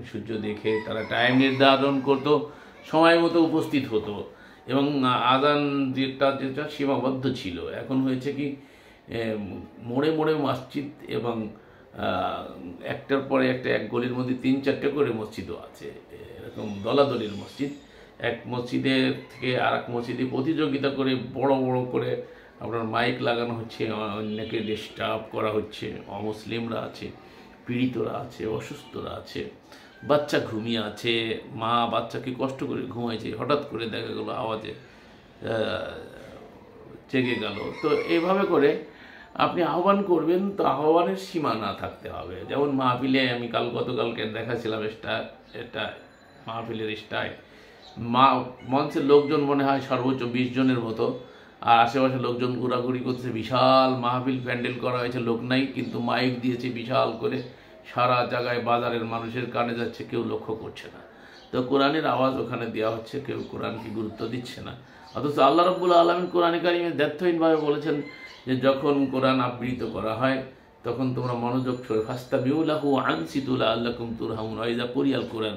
সূর্য দেখে তারা টাইম নির্ধারণ করতো, সময় মতো উপস্থিত হতো, এবং আজান যেটা সীমাবদ্ধ ছিল। এখন হয়েছে কি, মোড়ে মোড়ে মসজিদ, এবং একটার পরে একটা, এক গলির মধ্যে 3-4টে করে মসজিদও আছে, এরকম দলাদলির মসজিদ। এক মসজিদের থেকে আর এক মসজিদে প্রতিযোগিতা করে বড় বড় করে আপনার মাইক লাগানো হচ্ছে, অন্যকে ডিস্টার্ব করা হচ্ছে। অমুসলিমরা আছে, পীড়িতরা আছে, অসুস্থরা আছে, বাচ্চা ঘুমিয়ে আছে, মা বাচ্চাকে কষ্ট করে ঘুমাইছে, হঠাৎ করে দেখা গেলো আওয়াজে জেগে গেল। তো এইভাবে করে আপনি আহ্বান করবেন, তো আহ্বানের সীমা না থাকতে হবে। যেমন মাহফিলে আমি গতকালকে দেখাছিলাম, এটা মাহফিলের স্টাইল, মঞ্চের লোকজন মনে হয় সর্বোচ্চ 20 জনের মতো, আর আশেপাশে লোকজন ঘোরাঘুরি করছে, বিশাল মাহফিল প্যান্ডেল করা হয়েছে, লোক নাই, কিন্তু মাইক দিয়েছে বিশাল করে, সারা জায়গায় বাজারের মানুষের কানে যাচ্ছে, কেউ লক্ষ্য করছে না। তো কোরআনের আওয়াজ ওখানে দেওয়া হচ্ছে, কেউ কোরআনকে গুরুত্ব দিচ্ছে না। অথচ আল্লাহ রাব্বুল আলামিন কোরআনে কারিমে দ্ব্যর্থহীনভাবে বলেছেন যে যখন কোরআন আবৃত করা হয় তখন তোমরা মনোযোগ সহ ফাস্তামিউ লাহু আনসিতু লাআল্লাকুম তুরহামুন, ওয়াইদা কুরিয়াল কোরআন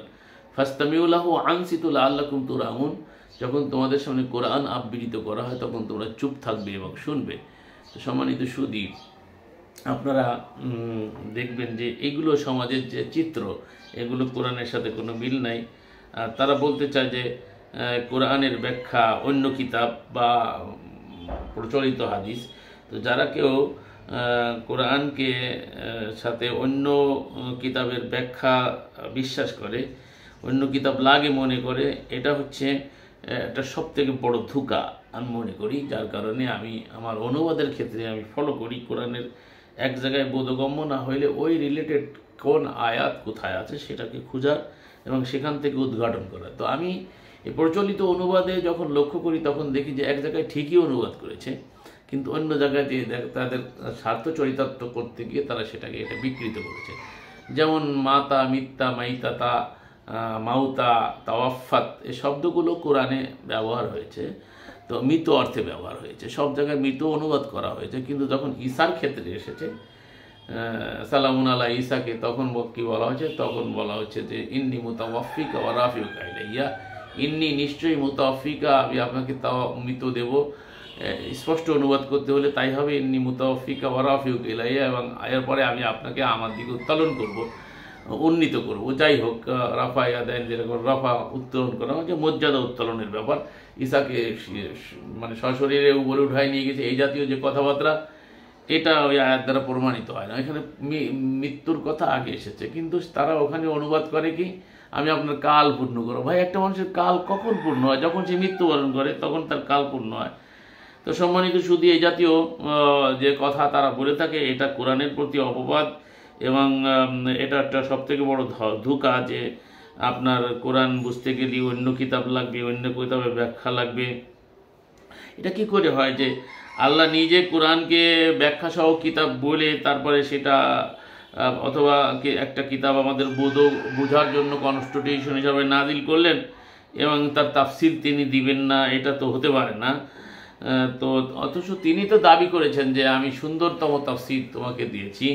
ফাস্তামিউ লাহু আনসিতু লাআল্লাকুম তুরহামুন, যখন তোমাদের সামনে কোরআন আবৃত করা হয় তখন তোমরা চুপ থাকবে এবং শুনবে। তো সম্মানিত সুধী, আপনারা দেখবেন যে এগুলো সমাজের যে চিত্র, এগুলো কোরআনের সাথে কোনো মিল নাই। আর তারা বলতে চায় যে কোরআনের ব্যাখ্যা অন্য কিতাব বা প্রচলিত হাদিস। তো যারা কেউ কোরআনকে সাথে অন্য কিতাবের ব্যাখ্যা বিশ্বাস করে, অন্য কিতাব লাগে মনে করে, এটা হচ্ছে একটা সবথেকে বড় ধোঁকা আমি মনে করি। যার কারণে আমি আমার অনুবাদের ক্ষেত্রে আমি ফলো করি কোরআনের এক জায়গায় বোধগম্য না হইলে ওই রিলেটেড কোন আয়াত কোথায় আছে সেটাকে খোঁজার এবং সেখান থেকে উদ্ঘাটন করা। তো আমি এই প্রচলিত অনুবাদে যখন লক্ষ্য করি তখন দেখি যে এক জায়গায় ঠিকই অনুবাদ করেছে, কিন্তু অন্য জায়গায় তাদের স্বার্থ চরিতার্থ করতে গিয়ে তারা সেটাকে এটা বিকৃত করেছে। যেমন মাতা, মিথ্যা, মাইতাতা, মাউতা, তাওয়াফাত, এই শব্দগুলো কোরআনে ব্যবহার হয়েছে, তো মৃত অর্থে ব্যবহার হয়েছে, সব জায়গায় মৃত অনুবাদ করা হয়েছে। কিন্তু যখন ঈসার ক্ষেত্রে এসেছে সালামুন আলা ঈসাকে, তখন কি বলা হয়েছে? তখন বলা হচ্ছে যে ইন্নি মুতাওয়াফিকা ওয়া রাফিউকা ইলাইয়া, ইন্নি নিশ্চয়ই মুতাওয়াফিকা, আমি আপনাকে তাও মৃত দেব। স্পষ্ট অনুবাদ করতে হলে তাই হবে, ইন্নি মুতাওয়াফিকা ওয়া রাফিউকা ইলাইয়া, এবং এরপরে আমি আপনাকে আমার দিকে উত্তোলন করব, উন্নীত করব। যাই হোক, রাফা ইয়াদাইন, যেরকম রাফা উত্তোলন করা হচ্ছে মর্যাদা উত্তোলনের ব্যাপার। ঈসাকে মানে সশরীরে উপরে উঠায় নিয়ে গেছে, এই জাতীয় যে কথাবার্তা, এটা ওই আয়াত দ্বারা প্রমাণিত হয় না। এখানে মৃত্যুর কথা আগে এসেছে, কিন্তু তারা ওখানে অনুবাদ করে কি আমি আপনার কাল পূর্ণ করবো। ভাই, একটা মানুষের কাল কখন পূর্ণ হয়? যখন সে মৃত্যুবরণ করে তখন তার কাল পূর্ণ হয়। তো সম্মানিত শুধু এই জাতীয় যে কথা তারা বলে থাকে, এটা কোরআনের প্রতি অপবাদ এবং এটা একটা সবথেকে বড় ধোঁকা যে আপনার কোরআন বুঝতে গেলে অন্য কিতাব লাগবে, অন্য কিতাবের ব্যাখ্যা লাগবে। এটা কি করে হয় যে আল্লাহ নিজে কোরআনকে ব্যাখ্যা সহ কিতাব বলে তারপরে সেটা অথবা একটা কিতাব আমাদের বোঝার জন্য কনস্টিটিউশন হিসাবে নাজিল করলেন এবং তার তাফসির তিনি দিবেন না? এটা তো হতে পারে না। তো অথচ তিনি তো দাবি করেছেন যে আমি সুন্দরতম তাফসির তোমাকে দিয়েছি,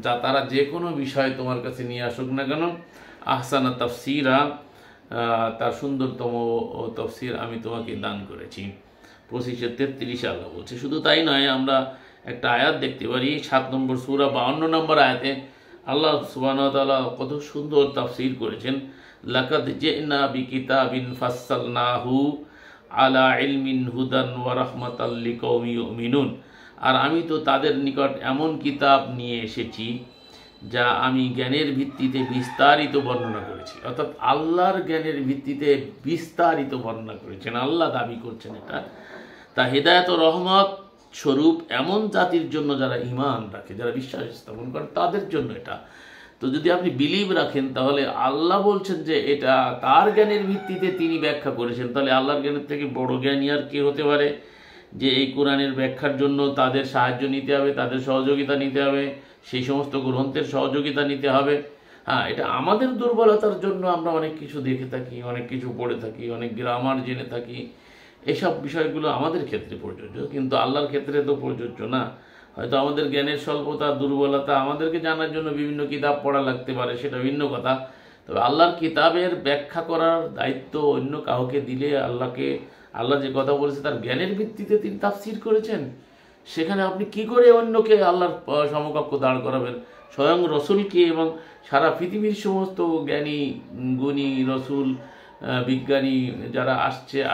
যা তারা যে কোনো বিষয় তোমার কাছে নিয়ে আসুক না কেন, আহসানা তাফসিরা, তার সুন্দরতম তাফসির আমি তোমাকে দান করেছি। 25:33 আল্লাহ বলছে। শুধু তাই নয়, আমরা একটা আয়াত দেখতে পারি 7 নম্বর সূরা 52 নম্বর আয়াতে আল্লাহ সুবহানাহু ওয়া তাআলা কত সুন্দর তাফসির করেছেন। লাকাদ জি'না বিকিতাবিন ফাসসালনাহু আলা ইলমিন হুদান ওয়া রাহমাতাল লিকাওমি ইউমিনুন, আর আমি তো তাদের নিকট এমন কিতাব নিয়ে এসেছি যা আমি জ্ঞানের ভিত্তিতে বিস্তারিত বর্ণনা করেছি। অর্থাৎ আল্লাহর জ্ঞানের ভিত্তিতে বিস্তারিত বর্ণনা করেছেন, আল্লাহ দাবি করছেন এটা। তা হেদায়েত ও রহমত স্বরূপ এমন জাতির জন্য যারা ঈমান রাখে, যারা বিশ্বাস স্থাপন করে, তাদের জন্য এটা। তো যদি আপনি বিলিভ রাখেন তাহলে আল্লাহ বলছেন যে এটা তার জ্ঞানের ভিত্তিতে তিনি ব্যাখ্যা করেছেন, তাহলে আল্লাহর জ্ঞানের থেকে বড় জ্ঞানী আর কে হতে পারে যে এই কোরআনের ব্যাখ্যার জন্য তাদের সাহায্য নিতে হবে, তাদের সহযোগিতা নিতে হবে, সেই সমস্ত গ্রন্থের সহযোগিতা নিতে হবে। হ্যাঁ, এটা আমাদের দুর্বলতার জন্য আমরা অনেক কিছু দেখে থাকি, অনেক কিছু পড়ে থাকি, অনেক গ্রামার জেনে থাকি, এসব বিষয়গুলো আমাদের ক্ষেত্রে প্রযোজ্য, কিন্তু আল্লাহর ক্ষেত্রে তো প্রযোজ্য না। হয়তো আমাদের জ্ঞানের স্বল্পতা, দুর্বলতা, আমাদেরকে জানার জন্য বিভিন্ন কিতাব পড়া লাগতে পারে, সেটা ভিন্ন কথা। তবে আল্লাহর কিতাবের ব্যাখ্যা করার দায়িত্ব অন্য কাউকে দিলে আল্লাহ যে কথা বলেছে তার জ্ঞানের ভিত্তিতে তিনি তাফসীর করেছেন, সেখানে আপনি কি করে অন্যকে আল্লাহর সমকক্ষ দাঁড় করাবেন? স্বয়ং রসুলকে এবং সারা পৃথিবীর সমস্ত জ্ঞানী গুণী রসুল, বিজ্ঞানী যারা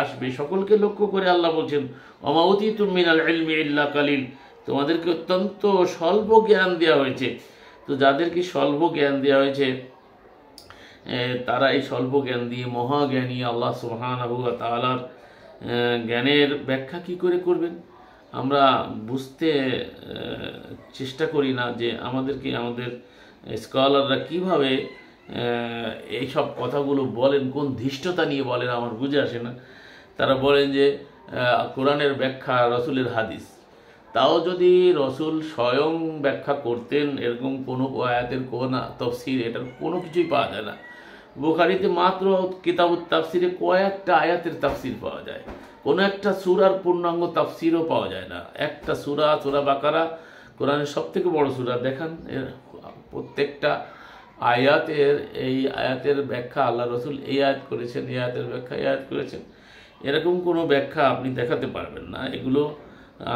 আসবে সকলকে লক্ষ্য করে আল্লাহ বলছেন ওমা উতীতুম মিনাল ইলমি ইল্লা কালিল, তোমাদেরকে অত্যন্ত স্বল্প জ্ঞান দেওয়া হয়েছে। তো যাদেরকে স্বল্প জ্ঞান দেওয়া হয়েছে তারা এই স্বল্প জ্ঞান দিয়ে মহাজ্ঞানী আল্লাহ সুবহানাহু ওয়া তাআলার জ্ঞানের ব্যাখ্যা কি করে করবেন? আমরা বুঝতে চেষ্টা করি না যে আমাদের স্কলাররা কিভাবে এইসব কথাগুলো বলেন, কোন ধৃষ্টতা নিয়ে বলেন আমার বুঝে আসে না। তারা বলেন যে কোরআনের ব্যাখ্যা রসুলের হাদিস, তাও যদি রসুল স্বয়ং ব্যাখ্যা করতেন এরকম কোনো আয়াতের কোন তফসির, এটার কোনো কিছুই পাওয়া যায় না। বুখারীতে মাত্র কিতাবুত তাফসিরে কয়েকটা আয়াতের তাফসির পাওয়া যায়, কোনো একটা সূরার পূর্ণাঙ্গ তাফসিরও পাওয়া যায় না। একটা সূরা বাকারা কোরআনের সবথেকে বড় সূরা, দেখান এর প্রত্যেকটা আয়াতের এই আয়াতের ব্যাখ্যা আল্লাহ রসুল এই আয়াত করেছেন, এই আয়াতের ব্যাখ্যা এই আয়াত করেছেন, এরকম কোনো ব্যাখ্যা আপনি দেখাতে পারবেন না। এগুলো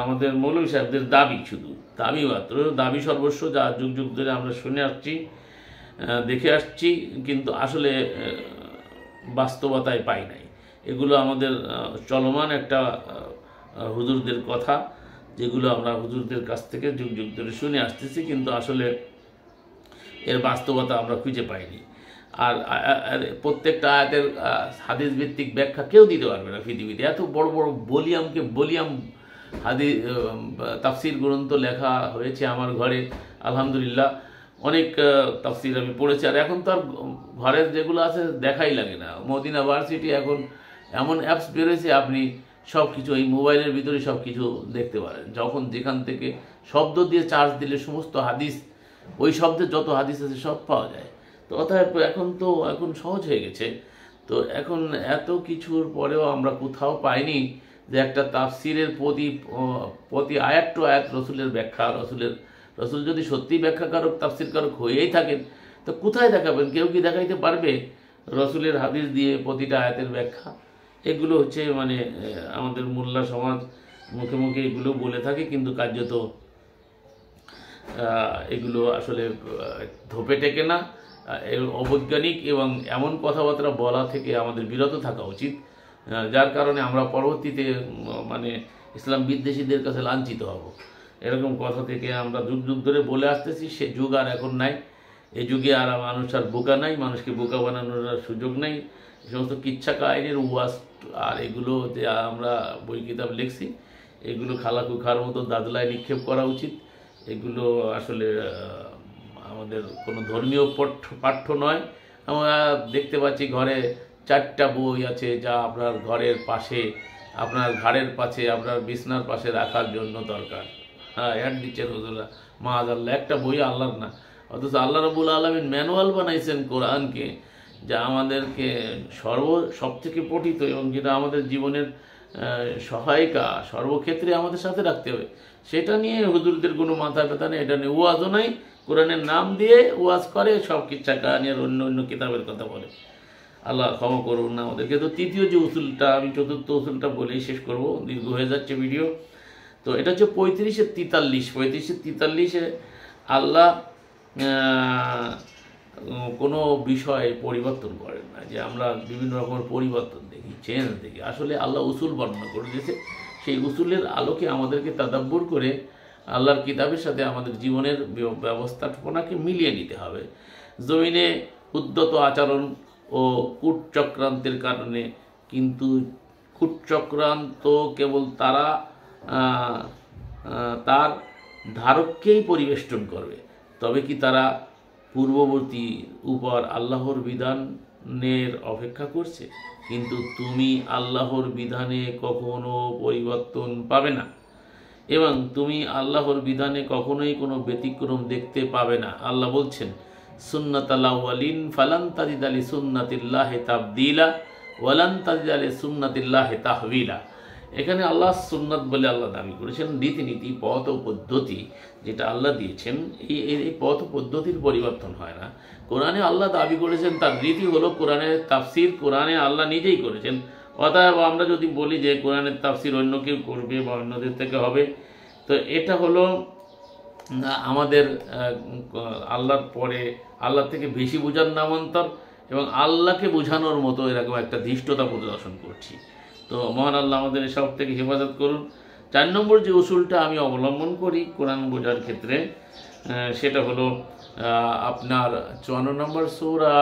আমাদের মৌলভী সাহেবদের দাবি, শুধু দাবি মাত্র, দাবি সর্বস্ব, যা যুগ যুগ ধরে আমরা শুনে আসছি, দেখে আসছি, কিন্তু আসলে বাস্তবতায় পাই নাই। এগুলো আমাদের চলমান একটা হুজুরদের কথা, যেগুলো আমরা হুজুরদের কাছ থেকে যুগ যুগ ধরে শুনে আসতেছি, কিন্তু আসলে এর বাস্তবতা আমরা খুঁজে পাইনি। আর প্রত্যেকটা আয়াতের হাদিস ভিত্তিক ব্যাখ্যা কেউ দিতে পারবে না পৃথিবীতে। এত বড় বড় বলিয়াম হাদিস তাফসির গ্রন্থ লেখা হয়েছে আমার ঘরে, আলহামদুলিল্লাহ অনেক তাফসির আমি পড়েছি। আর এখন তো আর ঘরের যেগুলো আছে দেখাই লাগে না। মদিনা ভার্সিটি এখন এমন অ্যাপস বেরোয়েছে, আপনি সব কিছু এই মোবাইলের ভিতরে সব কিছু দেখতে পারেন। যখন যেখান থেকে শব্দ দিয়ে চার্জ দিলে সমস্ত হাদিস, ওই শব্দের যত হাদিস আছে সব পাওয়া যায়। তো অতএব এখন সহজ হয়ে গেছে। তো এখন এত কিছুর পরেও আমরা কোথাও পাইনি যে একটা তাফসিরের প্রতি আয়াত টু আয়াত রসুলের ব্যাখ্যা, রসুল যদি সত্যি ব্যাখ্যাকারক তাফসিরকারক হয়েই থাকেন, তো কোথায় দেখাবেন? কেউ কি দেখাইতে পারবে রসুলের হাদিস দিয়ে প্রতিটা আয়াতের ব্যাখ্যা? এগুলো হচ্ছে মানে আমাদের মোল্লা সমাজ মুখে মুখে এগুলো বলে থাকে, কিন্তু কার্যত এগুলো আসলে ধোপে টেকে না। অবৈজ্ঞানিক এবং এমন কথাবার্তা বলা থেকে আমাদের বিরত থাকা উচিত, যার কারণে আমরা পরবর্তীতে মানে ইসলাম বিদ্বেষীদের কাছে লাঞ্ছিত হব। এরকম কথা থেকে আমরা যুগ যুগ ধরে বলে আসতেছি, সে যুগ আর এখন নাই। এই যুগে আর মানুষ আর বোকা নাই, মানুষকে বোকা বানানোর সুযোগ নেই। এই সমস্ত কিচ্ছা কাহিনীর ওয়াজ আর এগুলো যে আমরা বই কিতাব লিখছি, এগুলো খালাকুখার মতো দাদলায় নিক্ষেপ করা উচিত। এগুলো আসলে আমাদের কোনো ধর্মীয় পাঠ্য নয়। আমরা দেখতে পাচ্ছি ঘরে 4টা বই আছে, যা আপনার ঘরের পাশে, আপনার ঘাড়ের পাশে, আপনার বিছনার পাশে রাখার জন্য দরকার। হ্যাঁ, অ্যাড দিচ্ছেন হুজুরা, মাআযাল্লাহ, একটা বই আল্লাহর না। অথচ আল্লাহ রাব্বুল আলামিন ম্যানুয়াল বানাইছেন কোরআনকে, যা আমাদেরকে সবথেকে পঠিত এবং যেটা আমাদের জীবনের সহায়িকা, সর্বক্ষেত্রে আমাদের সাথে রাখতে হবে। সেটা নিয়ে হুজুরদের কোনো মাথা ব্যথা নেই, এটা নিয়ে ওয়াজও নাই। কোরআনের নাম দিয়ে ওয়াজ করে, সব কিচ্ছা কাহিনী আর অন্য কিতাবের কথা বলে। আল্লাহ ক্ষমা করুন না আমাদেরকে। তো তৃতীয় যে উসুলটা, আমি চতুর্থ উসুলটা বলেই শেষ করব, দীর্ঘ হয়ে যাচ্ছে ভিডিও। তো এটা হচ্ছে 35-43 আল্লাহ কোনো বিষয় পরিবর্তন করেন না। যে আমরা বিভিন্ন রকমের পরিবর্তন দেখি, চেঞ্জ দেখি, আসলে আল্লাহ উসুল বর্ণনা করে দিয়েছে। সেই উসুলের আলোকে আমাদেরকে তাদাব্বুর করে আল্লাহর কিতাবের সাথে আমাদের জীবনের ব্যবস্থাপনাকে মিলিয়ে নিতে হবে। জমিনে উদ্যত আচরণ ও কূটচক্রান্তের কারণে, কিন্তু কূটচক্রান্ত কেবল তার ধারককেই পরিবেষ্টন করবে। তবে কি তারা পূর্ববর্তী উপর আল্লাহর বিধানের অপেক্ষা করছে? কিন্তু তুমি আল্লাহর বিধানে কখনো পরিবর্তন পাবে না, এবং তুমি আল্লাহর বিধানে কখনোই কোনো ব্যতিক্রম দেখতে পাবে না। আল্লাহ বলছেন, সুন্নাতাল আউয়ালিন ফালান তাজিদ লি সুন্নাতিল্লাহি তাবদীলা ওয়ালান তাজিদ লি সুন্নাতিল্লাহি তাহওয়িলা। এখানে আল্লাহ সুন্নাত বলে আল্লাহ দাবি করেছেন রীতিনীতি, পথ ও পদ্ধতি যেটা আল্লাহ দিয়েছেন, এই পথ ও পদ্ধতির পরিবর্তন হয় না। কোরআনে আল্লাহ দাবি করেছেন তার রীতি হলো কোরআনের তাফসির, কোরআনে আল্লাহ নিজেই করেছেন। অতএব আমরা যদি বলি যে কোরআনের তাফসির অন্য কেউ করবে বা অন্যদের থেকে হবে, তো এটা হলো আমাদের আল্লাহর পরে আল্লাহ থেকে বেশি বোঝার নামান্তর, এবং আল্লাহকে বোঝানোর মতো এরকম একটা ধৃষ্টতা প্রদর্শন করছি। তো মহান আল্লাহ আমাদের এসব থেকে হেফাজত করুন। 4 নম্বর যে উসুলটা আমি অবলম্বন করি কোরআন বোঝার ক্ষেত্রে, সেটা হলো আপনার 54 নম্বর সূরা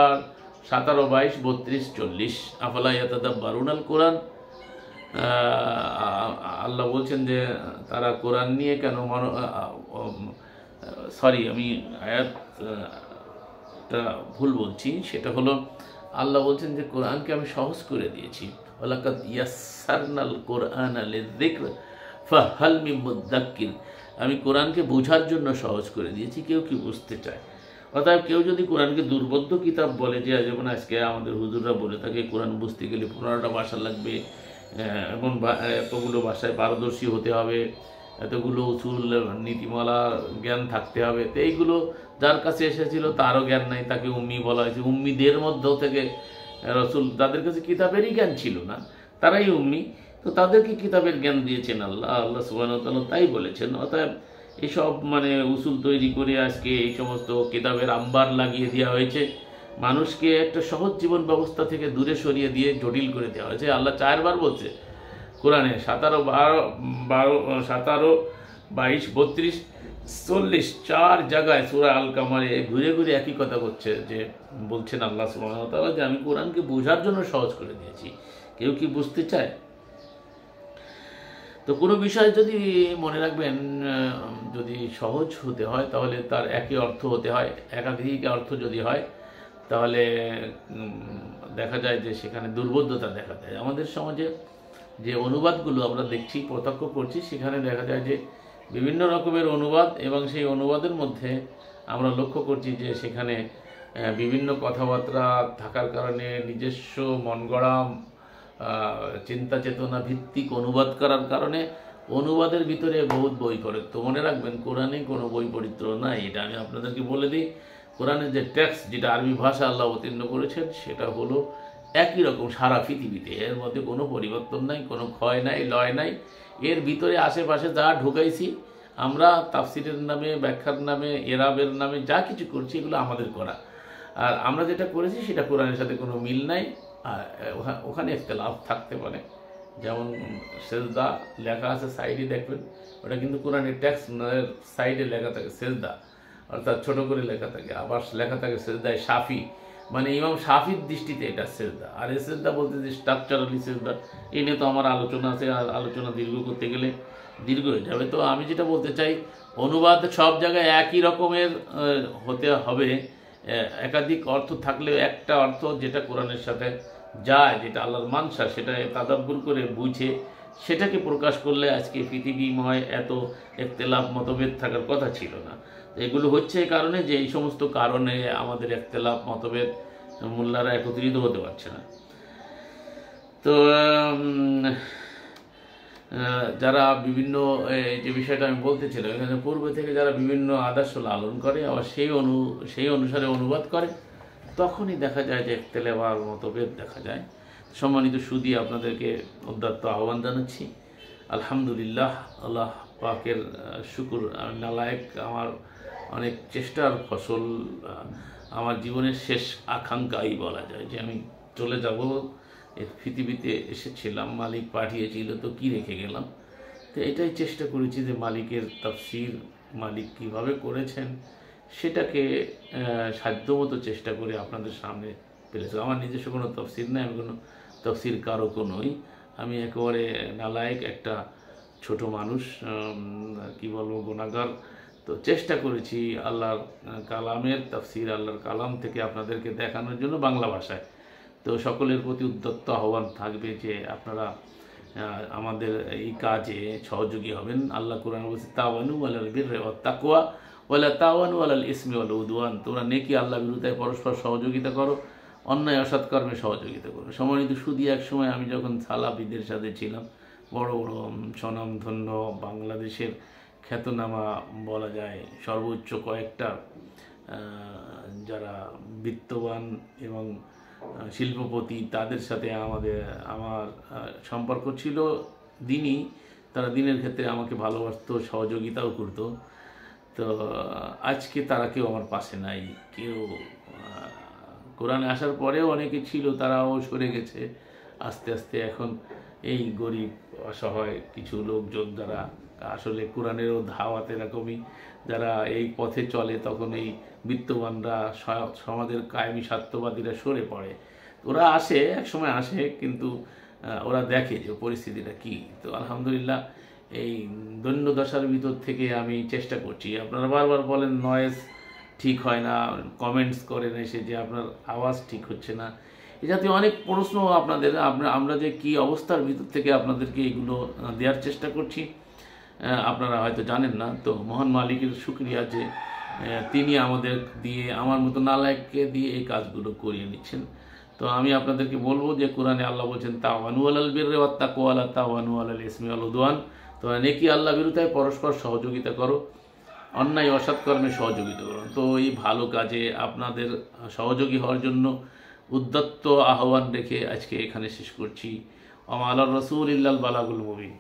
17, 22, 32, 40 আফালা ইয়াতাদাব্বারুনাল কোরআন। আল্লাহ বলছেন যে তারা কোরআন নিয়ে কেন আমি আয়াতটা ভুল বলছি। সেটা হলো আল্লাহ বলছেন যে কোরআনকে আমি সহজ করে দিয়েছি। ওয়ালাকাদ ইয়াসসারনাল কোরআনা লিযিকর ফাহাল মিন মুদ্দাক্কির। আমি কোরআনকে বোঝার জন্য সহজ করে দিয়েছি, কেউ কি বুঝতে চায়? অতএব কেউ যদি কোরআনকে দুর্বোধ্য কিতাব বলে, যে যেমন আজকে আমাদের হুজুররা বলে থাকে কোরআন বুঝতে গেলে 15টা ভাষা লাগবে, এমন এতগুলো ভাষায় পারদর্শী হতে হবে, এতগুলো উসুল নীতিমালা জ্ঞান থাকতে হবে, তো এইগুলো যার কাছে এসেছিল তারও জ্ঞান নাই, তাকে উম্মি বলা হয়েছে। উম্মিদের মধ্য থেকে রসুল, যাদের কাছে কিতাবেরই জ্ঞান ছিল না, তারাই উম্মি, তো তাদেরকে কিতাবের জ্ঞান দিয়েছেন আল্লাহ। আল্লাহ সুবহানাহু ওয়া তাআলা তাই বলেছেন। অতএব এইসব উসুল তৈরি করে আজকে এই সমস্ত কিতাবের আম্বার লাগিয়ে দেওয়া হয়েছে, মানুষকে একটা সহজ জীবন ব্যবস্থা থেকে দূরে সরিয়ে দিয়ে জটিল করে দেওয়া হয়েছে। আল্লাহ 4বার বলছে কোরআনে, 17, 17, 22, 32, 40 4 জায়গায় সূরা আল কামারে ঘুরে ঘুরে একই কথা বলছে, যে বলছেন আল্লাহ সুবহানাহু ওয়া তাআলা যে আমি কোরআনকে বোঝার জন্য সহজ করে দিয়েছি। কেউ কি বুঝতে চায়? তো কোনো বিষয় যদি মনে রাখবেন, যদি সহজ হতে হয় তাহলে তার একই অর্থ হতে হয়। একাধিক অর্থ যদি হয় তাহলে দেখা যায় যে সেখানে দুর্বোধ্যতা দেখা দেয়। আমাদের সমাজে যে অনুবাদগুলো আমরা দেখছি, প্রত্যক্ষ করছি, সেখানে দেখা যায় যে বিভিন্ন রকমের অনুবাদ, এবং সেই অনুবাদের মধ্যে আমরা লক্ষ্য করছি যে সেখানে বিভিন্ন কথাবার্তা থাকার কারণে নিজস্ব মন গড়া চিন্তা চেতনা ভিত্তিক অনুবাদ করার কারণে অনুবাদের ভিতরে বহুত বৈপরীত্য। মনে রাখবেন কোরআনে কোনো বৈপরীত্য নাই, এটা আমি আপনাদেরকে বলে দিই। কোরআনের যে টেক্সট, যেটা আরবি ভাষা আল্লাহ অবতীর্ণ করেছেন, সেটা হলো একই রকম সারা পৃথিবীতে, এর মধ্যে কোনো পরিবর্তন নাই, কোনো ক্ষয় নাই, লয় নাই। এর ভিতরে আশেপাশে যা ঢুকাইছি আমরা, তাফসিরের নামে, ব্যাখ্যার নামে, এরাবের নামে যা কিছু করছি, এগুলো আমাদের করা। আর আমরা যেটা করেছি সেটা কোরআনের সাথে কোনো মিল নাই। আর ওখানে ইখতিলাফ থাকতে পারে। যেমন সেজদা লেখা আছে সাইডে, দেখবেন ওটা কিন্তু কোরআনের টেক্সট সাইডে লেখা থাকে সেজদা, অর্থাৎ ছোট করে লেখা থাকে। আবার লেখা থাকে সেজদায় শাফি, মানে ইমাম শাফির দৃষ্টিতে এটা সেজদা। আর এই সেজদা বলতে যে স্ট্রাকচারালি সেজদা, এই নিয়ে তো আমার আলোচনা আছে, আর আলোচনা দীর্ঘ করতে গেলে দীর্ঘ হয়ে যাবে। তো আমি যেটা বলতে চাই, অনুবাদ সব জায়গায় একই রকমের হতে হবে। একাধিক অর্থ থাকলেও একটা অর্থ যেটা কোরআনের সাথে যায়, যেটা আল্লাহর মানসা, সেটা তাদাব্বুর করে বুঝে সেটাকে প্রকাশ করলে আজকে পৃথিবীময় এত ইখতিলাফ মতভেদ থাকার কথা ছিল না। এগুলো হচ্ছে এই কারণে যে এই সমস্ত কারণে আমাদের ইখতিলাফ মতভেদ, মোল্লারা একত্রিত হতে পারছে না। তো যারা বিভিন্ন, যে বিষয়টা আমি বলতেছিলাম, এখানে পূর্বে থেকে যারা বিভিন্ন আদর্শ লালন করে, আবার সেই অনুসারে অনুবাদ করে, তখনই দেখা যায় যে ইখতিলাফ আর মতভেদ দেখা যায়। সম্মানিত সুধী, আপনাদেরকে উদাত্ত আহ্বান জানাচ্ছি। আলহামদুলিল্লাহ, আল্লাহ পাকের শুকুর, আমি নালায়েক, আমার অনেক চেষ্টার ফসল, আমার জীবনের শেষ আকাঙ্ক্ষাই বলা যায় যে আমি চলে যাব। পৃথিবীতে এসেছিলাম, মালিক পাঠিয়েছিল, তো কি রেখে গেলাম। তো এটাই চেষ্টা করেছি যে মালিকের তাফসীর মালিক কিভাবে করেছেন সেটাকে সাধ্যমতো চেষ্টা করে আপনাদের সামনে পেলেছি। আমার নিজস্ব কোনো তাফসীর নেই, আমি কোনো তাফসীর কারকও নই, আমি একেবারে নালায়েক একটা ছোট মানুষ, কি বলবো, গুনাহগার। তো চেষ্টা করেছি আল্লাহর কালামের তাফসীর, আল্লাহর কালাম থেকে আপনাদেরকে দেখানোর জন্য বাংলা ভাষায়। তো সকলের প্রতি উদ্যত্ত আহ্বান থাকবে যে আপনারা আমাদের এই কাজে সহযোগী হবেন। আল্লাহ কোরআন বলছে, তাওয়ানু আলাল বিররি ওয়াত তাকওয়া ওয়ালা তাওয়ানু আলাল ইসমি ওয়াল উদওয়ান। তোমরা নেকি আল্লাহ বিরুদ্ধায় পরস্পর সহযোগিতা করো, অন্যায় অসৎকর্মে সহযোগিতা করো। সম্মানিত সুধী, এক সময় আমি যখন সালাফিদের সাথে ছিলাম, বড় বড় স্বনামধন্য বাংলাদেশের খ্যাতনামা বলা যায় সর্বোচ্চ কয়েকটা যারা বিত্তবান এবং শিল্পপতি, তাদের সাথে আমার সম্পর্ক ছিল দিনই। তারা দিনের ক্ষেত্রে আমাকে ভালোবাসতো, সহযোগিতাও করতো। তো আজকে তারা কেউ আমার পাশে নাই। কেউ কোরআনে আসার পরেও অনেকে ছিল, তারাও সরে গেছে আস্তে আস্তে। এখন এই গরিব অসহায় কিছু লোকজন যারা আসলে কোরআনেরও ধাওয়াত এরকমই, যারা এই পথে চলে, তখন এই বিত্তবানরা, সমাজের কায়েমি স্বার্থবাদীরা সরে পড়ে। ওরা আসে, এক সময় আসে, কিন্তু ওরা দেখে যে পরিস্থিতিটা কী। তো আলহামদুলিল্লাহ, এই দৈন্য দশার ভিতর থেকে আমি চেষ্টা করছি। আপনারা বারবার বলেন নয়েজ ঠিক হয় না, কমেন্টস করেন এসে যে আপনার আওয়াজ ঠিক হচ্ছে না, এই জাতীয় অনেক প্রশ্ন আপনাদের। আমরা যে কি অবস্থার ভিতর থেকে আপনাদেরকে এগুলো দেওয়ার চেষ্টা করছি আপনারা হয়তো জানেন না। তো মহান মালিকের শুকরিয়া যে তিনি আমাদের দিয়ে, আমার মতো নালায়েককে দিয়ে এই কাজগুলো করিয়ে নিচ্ছেন। তো আমি আপনাদেরকে বলবো যে কোরআনে আল্লাহ বলছেন তাওয়ানু আলাল বিররি ওয়াত তাকওয়া ওয়ালা তাওয়ানু আলাল ইসমি ওয়াল উদওয়ান। তো নেকি আল্লাহ বিরুদ্ধায় পরস্পর সহযোগিতা করো, অন্যায় অসৎ কর্মে সহযোগিতা করো। তো এই ভালো কাজে আপনাদের সহযোগী হওয়ার জন্য উদ্যত্ত আহ্বান রেখে আজকে এখানে শেষ করছি। আমা আলার রসুল ইল্লাল বালাগুল মুবিন।